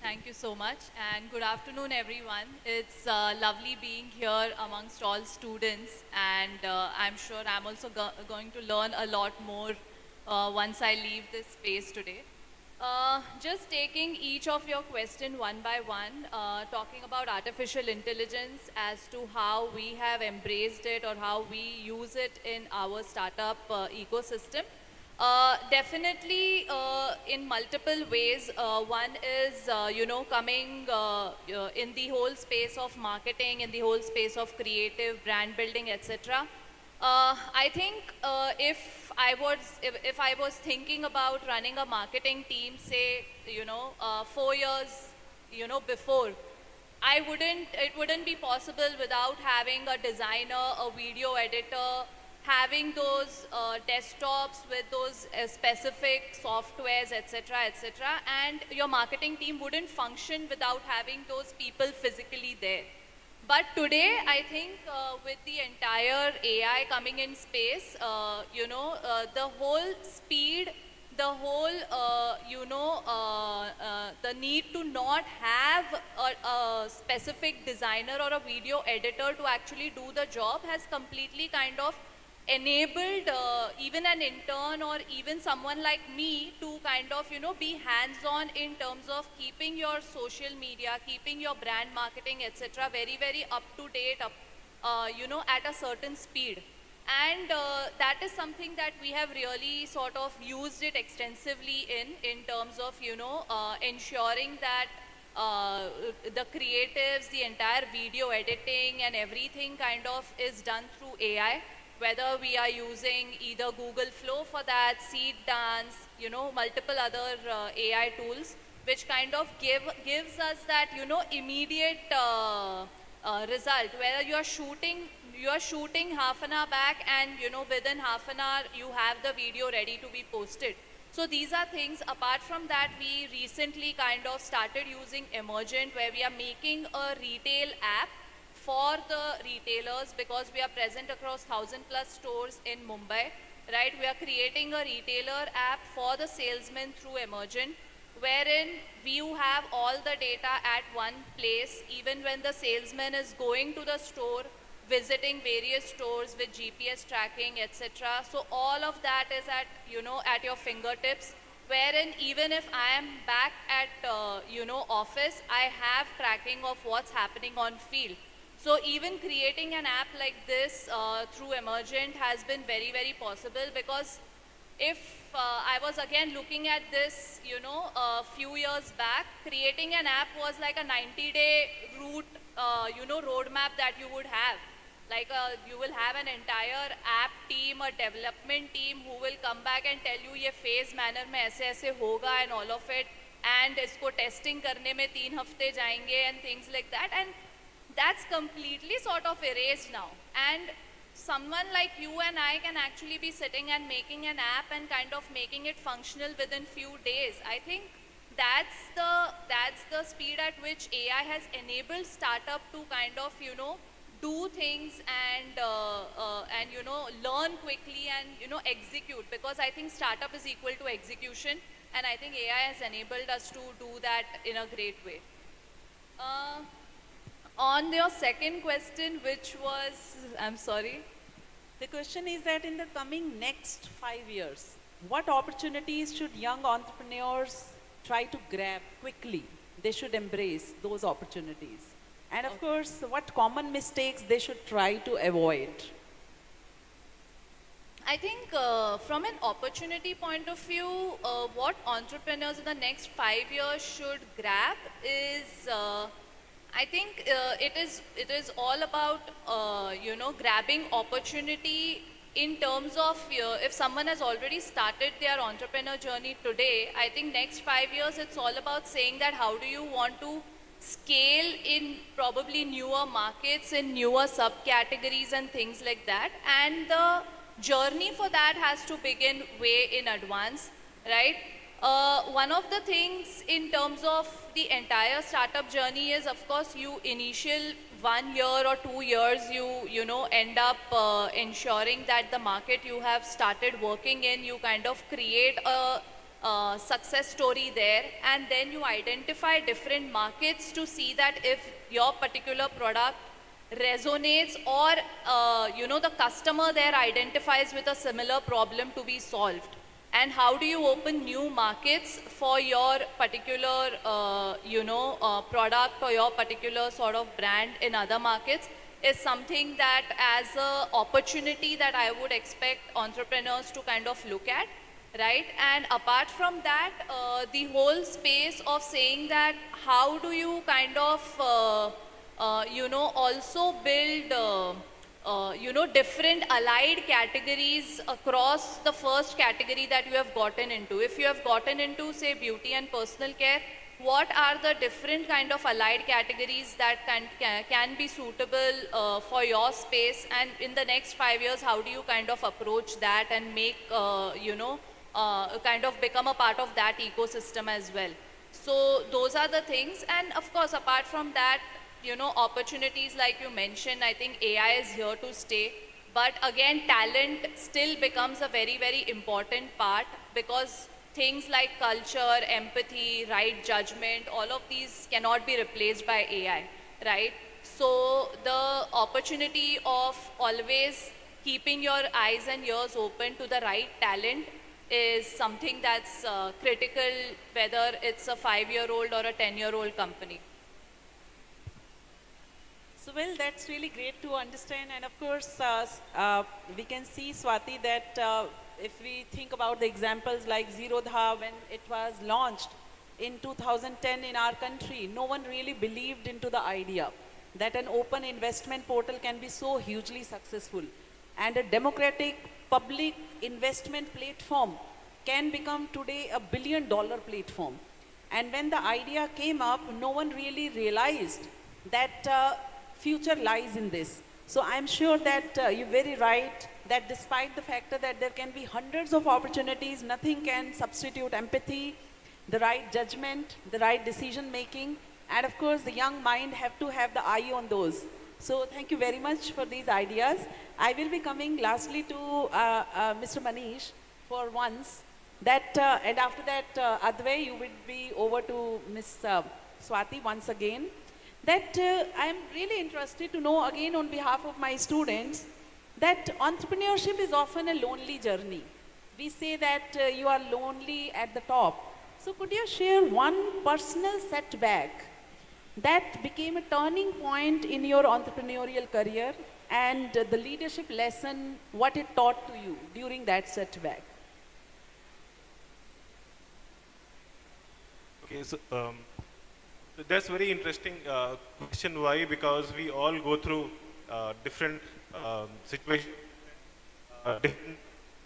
Thank you so much, and good afternoon, everyone. It's lovely being here amongst all students, and I'm sure I'm also going to learn a lot more once I leave this space today. Just taking each of your question one by one, talking about artificial intelligence as to how we have embraced it or how we use it in our startup ecosystem. Definitely in multiple ways. One is, coming in the whole space of marketing, in the whole space of creative brand building, etc. I think if I was thinking about running a marketing team, say 4 years before, it wouldn't be possible without having a designer, a video editor, having those desktops with those specific softwares, etc., etc., and your marketing team wouldn't function without having those people physically there. But today, I think with the entire AI coming in space, the whole speed, the whole, the need to not have a specific designer or a video editor to actually do the job has completely kind of enabled even an intern or even someone like me to kind of, be hands-on in terms of keeping your social media, keeping your brand marketing, etc., very, very up to date, at a certain speed. And that is something that we have really sort of used it extensively in terms of, ensuring that the creatives, the entire video editing and everything kind of is done through AI. Whether we are using either Google Flow for that, Seed Dance, multiple other AI tools, which kind of gives us that, immediate result. Whether you are shooting half an hour back and, within half an hour, you have the video ready to be posted. So these are things. Apart from that, we recently kind of started using Emergent, where we are making a retail app for the retailers, because we are present across 1,000+ stores in Mumbai, right? We are creating a retailer app for the salesmen through Emergent, wherein you have all the data at one place, even when the salesman is going to the store, visiting various stores with GPS tracking, etc. So all of that is at, at your fingertips, wherein even if I am back at, office, I have tracking of what's happening on field. So even creating an app like this through Emergent has been very, very possible, because if I was again looking at this, a few years back, creating an app was like a 90-day route, roadmap that you would have. Like you will have an entire app team, a development team who will come back and tell you ये phase manner में ऐसे होगा and all of it, and इसको testing करने में 3 हफ्ते जाएंगे and things like that. And that's completely sort of erased now. And someone like you and I can actually be sitting and making an app and kind of making it functional within few days. I think that's the speed at which AI has enabled startup to kind of, do things and learn quickly and, execute. Because I think startup is equal to execution, and I think AI has enabled us to do that in a great way. On your second question, which was, I'm sorry. The question is that in the coming next 5 years, what opportunities should young entrepreneurs try to grab quickly? They should embrace those opportunities. And of course, what common mistakes they should try to avoid? I think from an opportunity point of view, what entrepreneurs in the next 5 years should grab is, I think it is all about, grabbing opportunity in terms of if someone has already started their entrepreneur journey today. I think next 5 years, it's all about saying that how do you want to scale in probably newer markets, in newer subcategories and things like that. And the journey for that has to begin way in advance, right? One of the things in terms of the entire startup journey is, of course, you initial 1 year or 2 years, you end up ensuring that the market you have started working in, you kind of create a success story there, and then you identify different markets to see that if your particular product resonates or the customer there identifies with a similar problem to be solved. And how do you open new markets for your particular product or your particular sort of brand in other markets is something that as an opportunity that I would expect entrepreneurs to kind of look at, right? And apart from that, the whole space of saying that how do you kind of also build different allied categories across the first category that you have gotten into. If you have gotten into, say, beauty and personal care, what are the different kind of allied categories that can be suitable for your space, and in the next 5 years, how do you kind of approach that and make, kind of become a part of that ecosystem as well? So those are the things. And of course, apart from that, opportunities like you mentioned, I think AI is here to stay. But again, talent still becomes a very, very important part, because things like culture, empathy, right judgment, all of these cannot be replaced by AI, right? So the opportunity of always keeping your eyes and ears open to the right talent is something that's critical, whether it's a 5-year-old or a 10-year-old company. So, well, that's really great to understand. And of course, we can see, Swati, that if we think about the examples like Zerodha, when it was launched in 2010 in our country, no one really believed into the idea that an open investment portal can be so hugely successful. And a democratic public investment platform can become today a $1 billion platform. And when the idea came up, no one really realized that future lies in this. So I'm sure that you're very right that despite the fact that there can be hundreds of opportunities, nothing can substitute empathy, the right judgment, the right decision making, and of course the young mind have to have the eye on those. So thank you very much for these ideas. I will be coming lastly to Mr. Manish for once, and after that, Advay, you will be over to Ms. Swati once again. I am really interested to know again on behalf of my students that entrepreneurship is often a lonely journey. We say that you are lonely at the top. So could you share one personal setback that became a turning point in your entrepreneurial career, and the leadership lesson, what it taught to you during that setback? Okay, so that's very interesting question. Why? Because we all go through different situations, different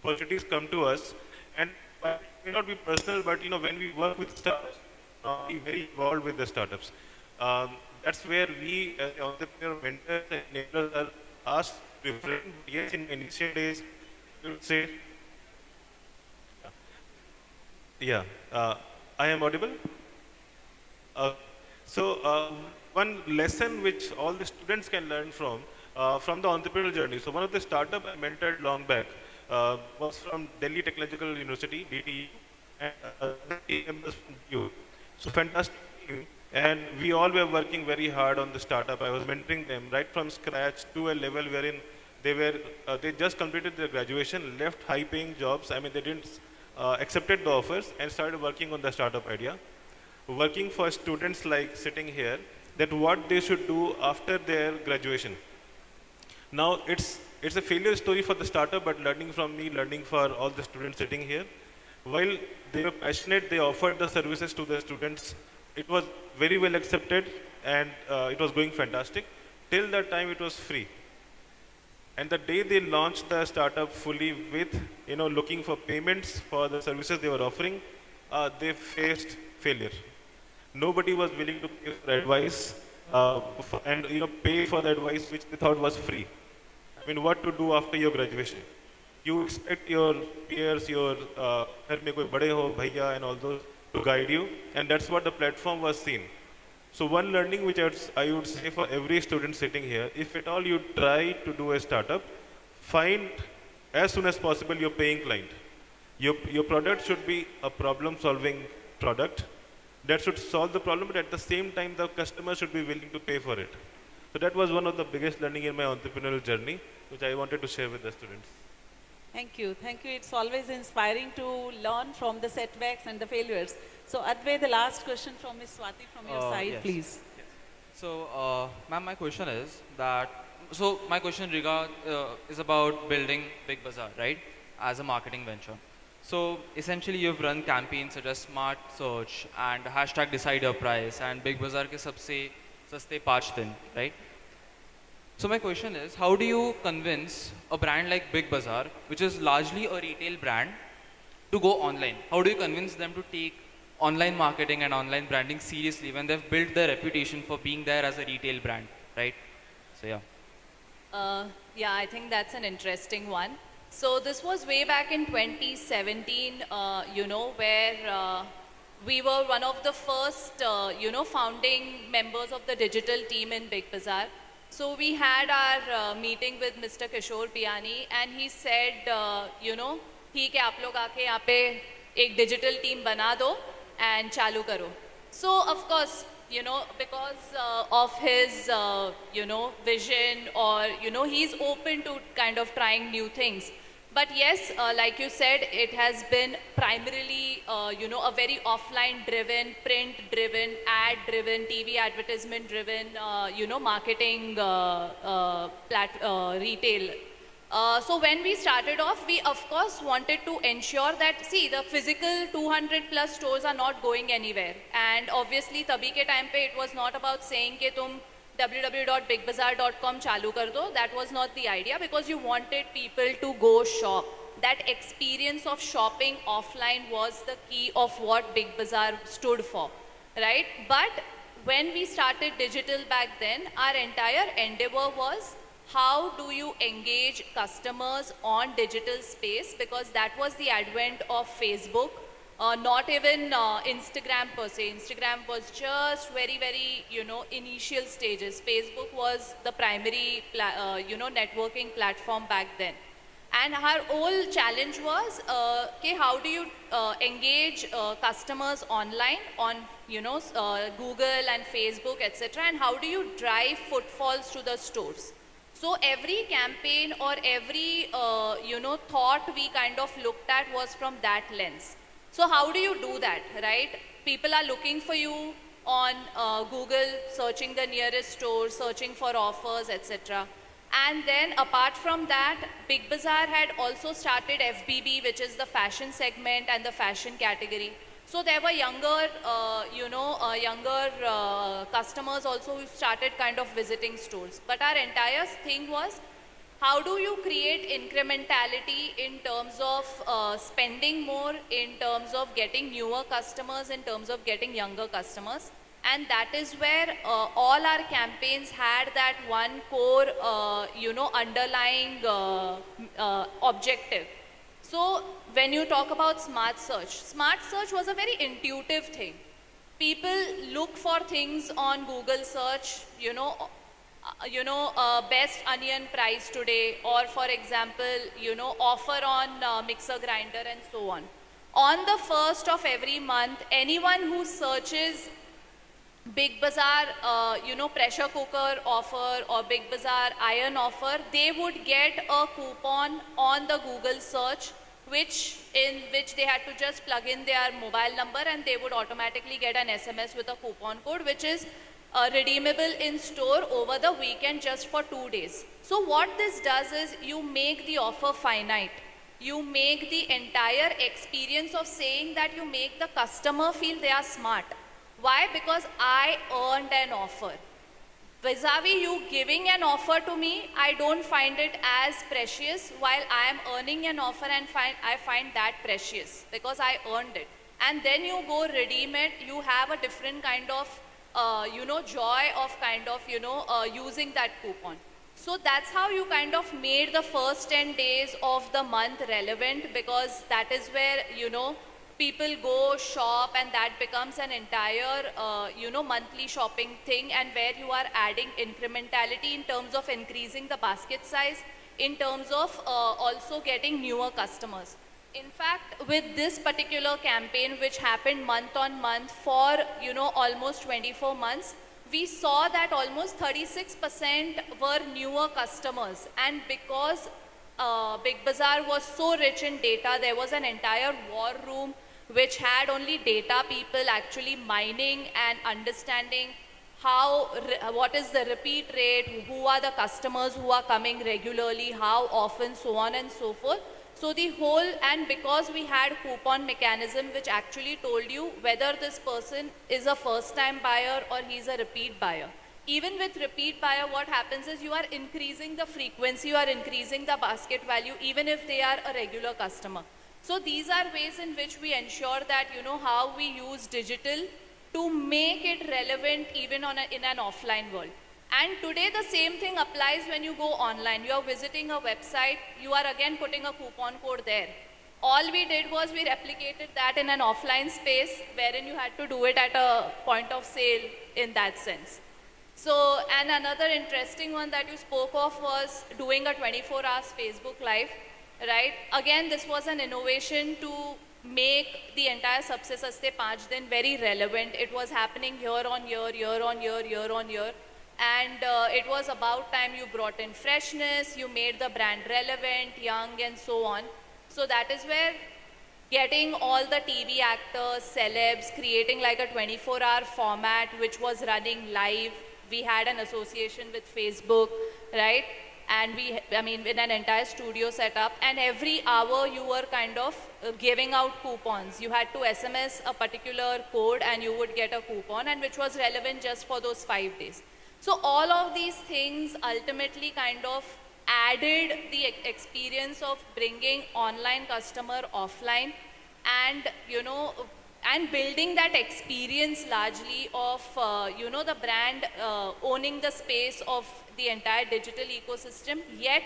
opportunities come to us, and it may not be personal, but when we work with startups, we very involved with the startups. That's where we, as entrepreneur mentors and enablers, are asked to refrain. Yes, in initial days, we would say, yeah, I am audible. So one lesson which all the students can learn from the entrepreneurial journey. So one of the startup I mentored long back was from Delhi Technological University, D.E.26, and the team members from DU. So fantastic team, and we all were working very hard on the startup. I was mentoring them right from scratch to a level wherein they just completed their graduation, left high-paying jobs. I mean, they didn't accepted the offers and started working on the startup idea. Working for students like sitting here, that what they should do after their graduation. Now it's a failure story for the startup, but learning from me, learning for all the students sitting here. While they were passionate, they offered the services to the students. It was very well accepted, and it was going fantastic. Till that time, it was free. And the day they launched the startup fully with, looking for payments for the services they were offering, they faced failure. Nobody was willing to pay for advice and pay for the advice which they thought was free. I mean, what to do after your graduation? You expect your peers, your घर में कोई बड़े हो भैया and all those to guide you, and that's what the platform was seen. So one learning which I would say for every student sitting here, if at all you try to do a startup, find as soon as possible your paying client. Your product should be a problem-solving product that should solve the problem, but at the same time, the customer should be willing to pay for it. So that was one of the biggest learning in my entrepreneurial journey, which I wanted to share with the students. Thank you. Thank you. It's always inspiring to learn from the setbacks and the failures. So, Advay, the last question from Ms. Swati from your side, yes. please. Yes. So, ma'am, my question is my question is about building Big Bazaar, right, as a marketing venture. So essentially you've run campaigns such as Smart Search and hashtag Decide Your Price and Big Bazaar ke sabse saste 5 din, right? So my question is, how do you convince a brand like Big Bazaar, which is largely a retail brand, to go online? How do you convince them to take online marketing and online branding seriously when they've built their reputation for being there as a retail brand, right? So yeah. Yeah, I think that's an interesting one. So this was way back in 2017, where we were one of the first, founding members of the digital team in Big Bazaar. So we had our meeting with Mr. Kishore Piani, and he said, ठीक है आप लोग आके यहाँ पे एक digital team बना दो and चालू करो. So of course, because of his, vision, or, he's open to kind of trying new things. But yes, like you said, it has been primarily, a very offline-driven, print-driven, ad-driven, TV advertisement-driven, marketing retail. So when we started off, we of course wanted to ensure that, see, the physical 200 plus stores are not going anywhere. And obviously, tabhi ke time pe, it was not about saying ke tum www.bigbazaar.com chalu kar do. That was not the idea, because you wanted people to go shop. That experience of shopping offline was the key of what Big Bazaar stood for, right? But when we started digital back then, our entire endeavor was, how do you engage customers on digital space? Because that was the advent of Facebook, not even Instagram per se. Instagram was just very, very, initial stages. Facebook was the primary, networking platform back then. And our whole challenge was, how do you engage customers online on, Google and Facebook, etc. And how do you drive footfalls to the stores? So every campaign or every, thought we kind of looked at was from that lens. So how do you do that, right? People are looking for you on Google, searching the nearest store, searching for offers, etc. And then apart from that, Big Bazaar had also started FBB, which is the fashion segment and the fashion category. So there were younger, customers also who started kind of visiting stores. But our entire thing was, how do you create incrementality in terms of spending more, in terms of getting newer customers, in terms of getting younger customers? And that is where all our campaigns had that one core, underlying objective. So when you talk about smart search was a very intuitive thing. People look for things on Google search, best onion price today, or for example, offer on mixer grinder and so on. On the 1st of every month, anyone who searches Big Bazaar, pressure cooker offer or Big Bazaar iron offer, they would get a coupon on the Google search, in which they had to just plug in their mobile number, and they would automatically get an SMS with a coupon code, which is redeemable in store over the weekend just for 2 days. So what this does is, you make the offer finite. You make the entire experience of saying that you make the customer feel they are smart. Why? Because I earned an offer. Vis-a-vis you giving an offer to me, I don't find it as precious, while I am earning an offer and I find that precious because I earned it. And then you go redeem it, you have a different kind of, joy of kind of, using that coupon. So that's how you kind of made the first 10 days of the month relevant, because that is where, people go shop, and that becomes an entire, monthly shopping thing, and where you are adding incrementality in terms of increasing the basket size, in terms of also getting newer customers. In fact, with this particular campaign, which happened month on month for, almost 24 months, we saw that almost 36% were newer customers. And because Big Bazaar was so rich in data, there was an entire war room which had only data people actually mining and understanding what is the repeat rate, who are the customers who are coming regularly, how often, so on and so forth. So the whole, and because we had coupon mechanism which actually told you whether this person is a first time buyer or he's a repeat buyer. Even with repeat buyer, what happens is you are increasing the frequency, you are increasing the basket value, even if they are a regular customer. So these are ways in which we ensure that, how we use digital to make it relevant even in an offline world. And today the same thing applies when you go online. You are visiting a website, you are again putting a coupon code there. All we did was we replicated that in an offline space wherein you had to do it at a point of sale in that sense. So, and another interesting one that you spoke of was doing a 24 hours Facebook Live, right? Again, this was an innovation to make the entire Sabse Saste 5 Din very relevant. It was happening year on year, year on year, year on year. And it was about time you brought in freshness, you made the brand relevant, young and so on. So that is where getting all the TV actors, celebs, creating like a 24-hour format which was running live. We had an association with Facebook, right? And in an entire studio setup. And every hour you were kind of giving out coupons. You had to SMS a particular code and you would get a coupon, and which was relevant just for those 5 days. So all of these things ultimately kind of added the experience of bringing online customer offline, and and building that experience largely of the brand owning the space of the entire digital ecosystem, yet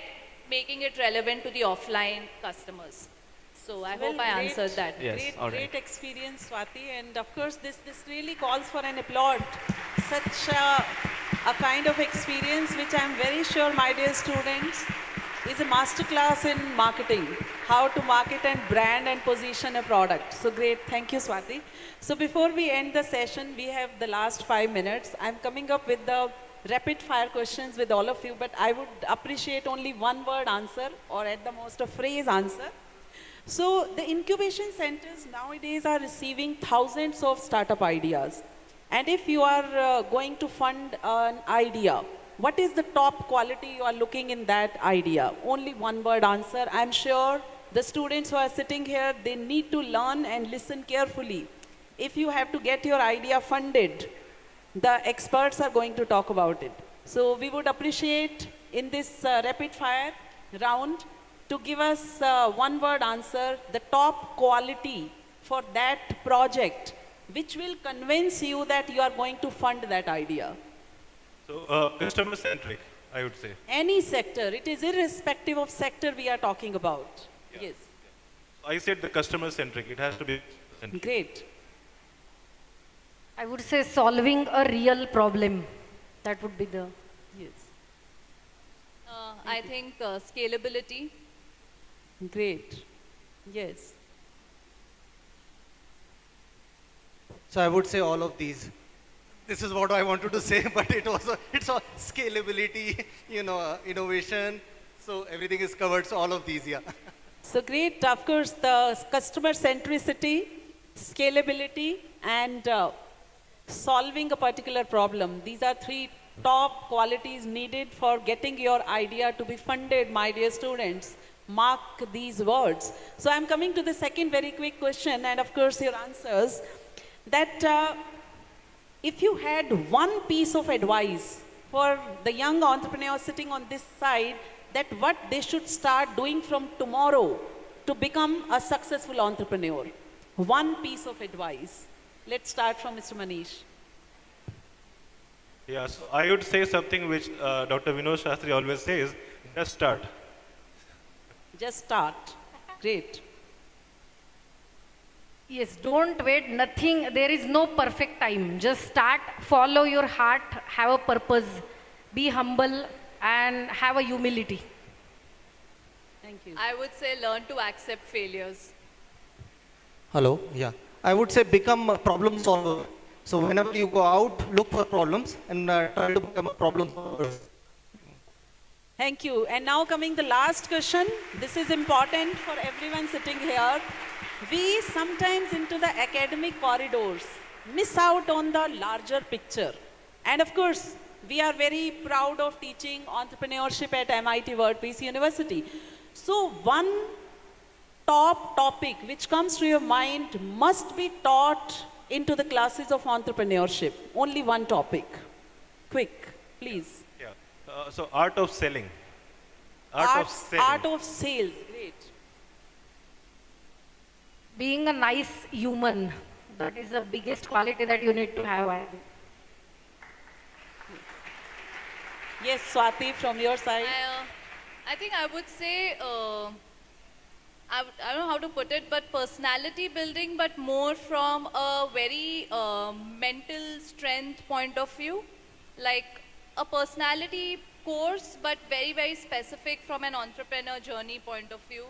making it relevant to the offline customers. So I hope I answered that. Yes, great experience, Swati, and of course this really calls for an applaud. Such a kind of experience which I am very sure, my dear students, is a masterclass in marketing, how to market and brand and position a product. So great, thank you, Swati. So before we end the session, we have the last 5 minutes. I'm coming up with the rapid fire questions with all of you, but I would appreciate only one word answer, or at the most a phrase answer. So the incubation centers nowadays are receiving thousands of startup ideas. And if you are going to fund an idea, what is the top quality you are looking in that idea? Only one word answer. I'm sure the students who are sitting here, they need to learn and listen carefully. If you have to get your idea funded, the experts are going to talk about it. So we would appreciate in this rapid fire round to give us one word answer, the top quality for that project, which will convince you that you are going to fund that idea. So customer centric, I would say. Any sector, it is irrespective of sector we are talking about. Yeah. Yes. I said the customer centric, it has to be centric. Great. I would say solving a real problem. That would be the... Yes. I think scalability. Great. Yes. So I would say all of these. This is what I wanted to say, but it's a scalability, innovation. So everything is covered. So all of these, yeah. So great. Of course, the customer centricity, scalability, and solving a particular problem. These are 3 top qualities needed for getting your idea to be funded, my dear students. Mark these words. So I'm coming to the second very quick question, and of course your answers. That if you had one piece of advice for the young entrepreneurs sitting on this side, that what they should start doing from tomorrow to become a successful entrepreneur. One piece of advice. Let's start from Mr. Manish. Yeah, so I would say something which Dr. Vinod Shastri always says, just start. Just start. Great. Yes, don't wait, nothing, there is no perfect time. Just start, follow your heart, have a purpose, be humble and have a humility. Thank you. I would say learn to accept failures. Hello, yeah. I would say become a problem solver. So whenever you go out, look for problems and try to become a problem solver. Thank you. And now coming the last question. This is important for everyone sitting here. We sometimes into the academic corridors miss out on the larger picture. And of course, we are very proud of teaching entrepreneurship at MIT World Peace University. So one top topic which comes to your mind must be taught into the classes of entrepreneurship. Only one topic. Quick, please. Yeah. So art of selling. Art of selling. Art of sales. Great. being a nice human. That is the biggest quality that you need to have. Yes, Swati, from your side. I think I would say, I don't know how to put it, but personality building, but more from a very mental strength point of view. Like a personality course, but very, very specific from an entrepreneur journey point of view,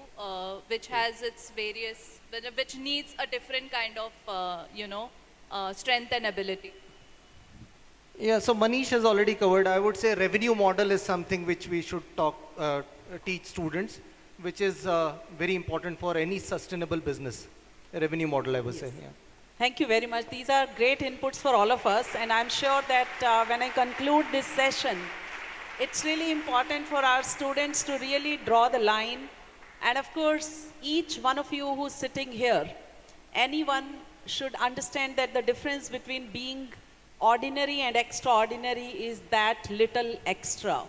which has its various, which needs a different kind of, strength and ability. Yeah, so Manish has already covered. I would say revenue model is something which we should teach students, which is very important for any sustainable business. A revenue model, I would say. Yeah. Thank you very much. These are great inputs for all of us, and I'm sure that when I conclude this session, it's really important for our students to really draw the line. And of course, each one of you who's sitting here, anyone should understand that the difference between being ordinary and extraordinary is that little extra.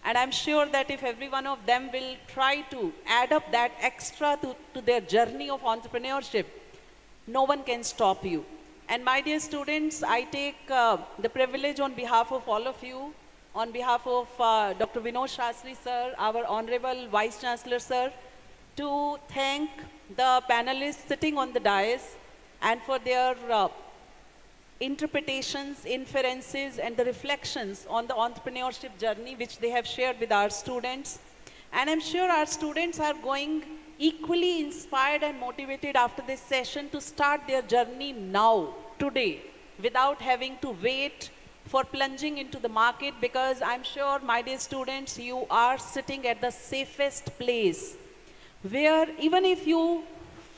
And I'm sure that if every one of them will try to add up that extra to their journey of entrepreneurship, no one can stop you. And my dear students, I take the privilege on behalf of all of you, on behalf of Dr. Vinod Shastri sir, our Honorable Vice Chancellor sir, to thank the panelists sitting on the dais and for their interpretations, inferences, and the reflections on the entrepreneurship journey which they have shared with our students. And I'm sure our students are going equally inspired and motivated after this session to start their journey now, today, without having to wait for plunging into the market, because I'm sure, my dear students, you are sitting at the safest place where even if you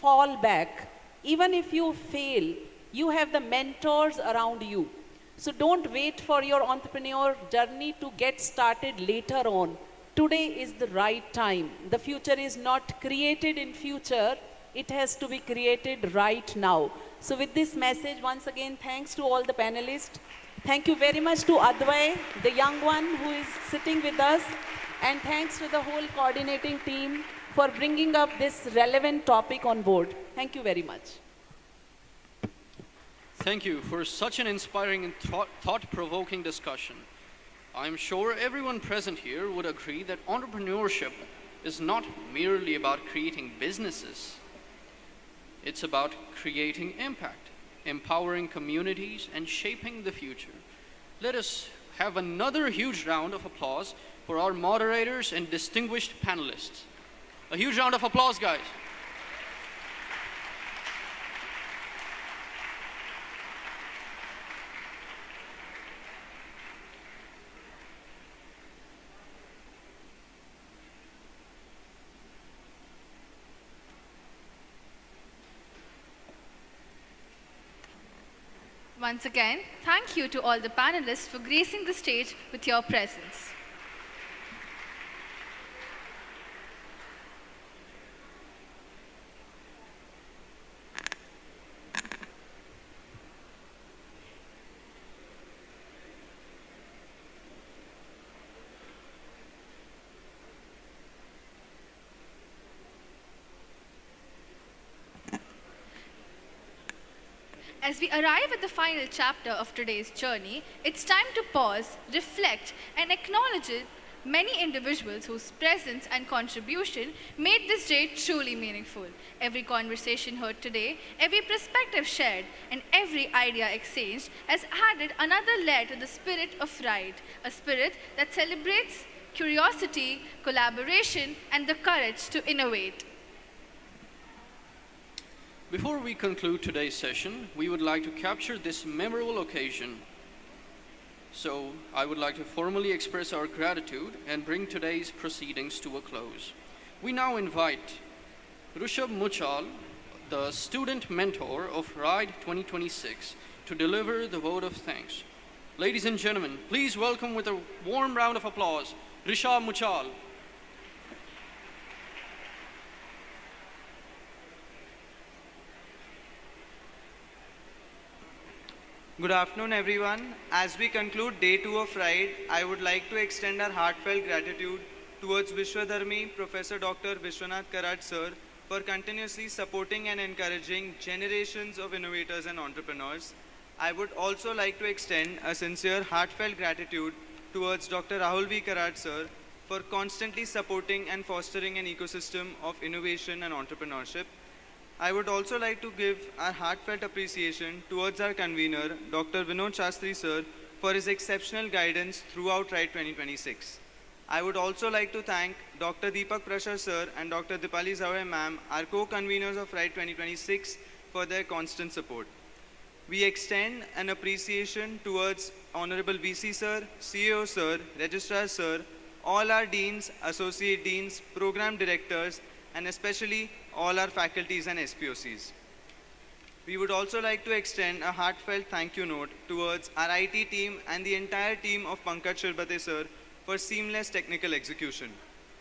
fall back, even if you fail, you have the mentors around you. So don't wait for your entrepreneur journey to get started later on. Today is the right time. The future is not created in future, it has to be created right now. So with this message, once again, thanks to all the panelists. Thank you very much to Advay, the young one who is sitting with us. And thanks to the whole coordinating team for bringing up this relevant topic on board. Thank you very much. Thank you for such an inspiring and thought-provoking discussion. I'm sure everyone present here would agree that entrepreneurship is not merely about creating businesses. It's about creating impact, empowering communities, and shaping the future. Let us have another huge round of applause for our moderators and distinguished panelists. A huge round of applause, guys. Once again, thank you to all the panelists for gracing the stage with your presence. As we arrive at the final chapter of today's journey, it's time to pause, reflect, and acknowledge many individuals whose presence and contribution made this day truly meaningful. Every conversation heard today, every perspective shared, and every idea exchanged has added another layer to the spirit of Ride, a spirit that celebrates curiosity, collaboration, and the courage to innovate. Before we conclude today's session, we would like to capture this memorable occasion. So, I would like to formally express our gratitude and bring today's proceedings to a close. We now invite Rishabh Muchal, the student mentor of Ride 2026, to deliver the vote of thanks. Ladies and gentlemen, please welcome with a warm round of applause, Rishabh Muchal. Good afternoon, everyone. As we conclude day 2 of Ride, I would like to extend our heartfelt gratitude towards Vishwadharmi Professor Dr. Vishwanath Karat sir for continuously supporting and encouraging generations of innovators and entrepreneurs. I would also like to extend a sincere, heartfelt gratitude towards Dr. Rahul V. Karad sir for constantly supporting and fostering an ecosystem of innovation and entrepreneurship. I would also like to give our heartfelt appreciation towards our convener, Dr. Vinod Shastri sir, for his exceptional guidance throughout RIDE 2026. I would also like to thank Dr. Deepak Prashar sir and Dr. Dipali Zavai ma'am, our co-conveners of RIDE 2026, for their constant support. We extend an appreciation towards Honorable VC sir, CEO sir, Registrar sir, all our deans, associate deans, program directors, and especially all our faculties and SPOCs. We would also like to extend a heartfelt thank you note towards our IT team and the entire team of Pankaj Shirbate sir for seamless technical execution.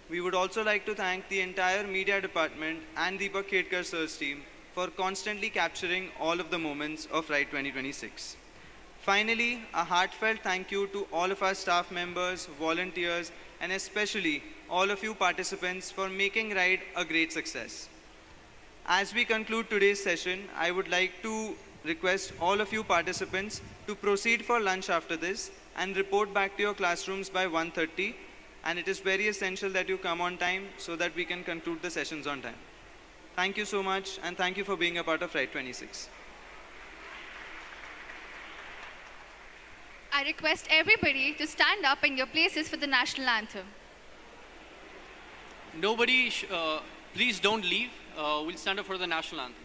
We would also like to thank the entire media department and Deepak Khedkar sir's team for constantly capturing all of the moments of RIDE 2026. Finally, a heartfelt thank you to all of our staff members, volunteers, and especially all of you participants for making RIDE a great success. As we conclude today's session, I would like to request all of you participants to proceed for lunch after this and report back to your classrooms by 1:30. And it is very essential that you come on time so that we can conclude the sessions on time. Thank you so much, and thank you for being a part of RIDE 26. I request everybody to stand up in your places for the national anthem. Nobody, please don't leave. We'll stand up for the national anthem.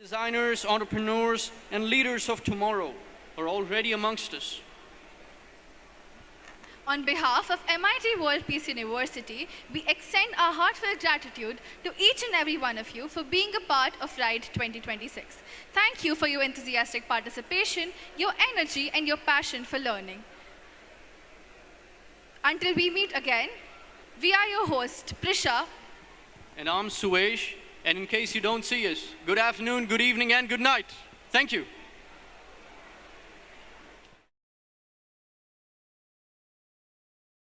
Designers, entrepreneurs, and leaders of tomorrow are already amongst us. On behalf of MIT World Peace University, we extend our heartfelt gratitude to each and every one of you for being a part of RIDE 2026. Thank you for your enthusiastic participation, your energy, and your passion for learning. Until we meet again, we are your hosts, Prisha. And I'm Suesh. And in case you don't see us, good afternoon, good evening, and good night. Thank you.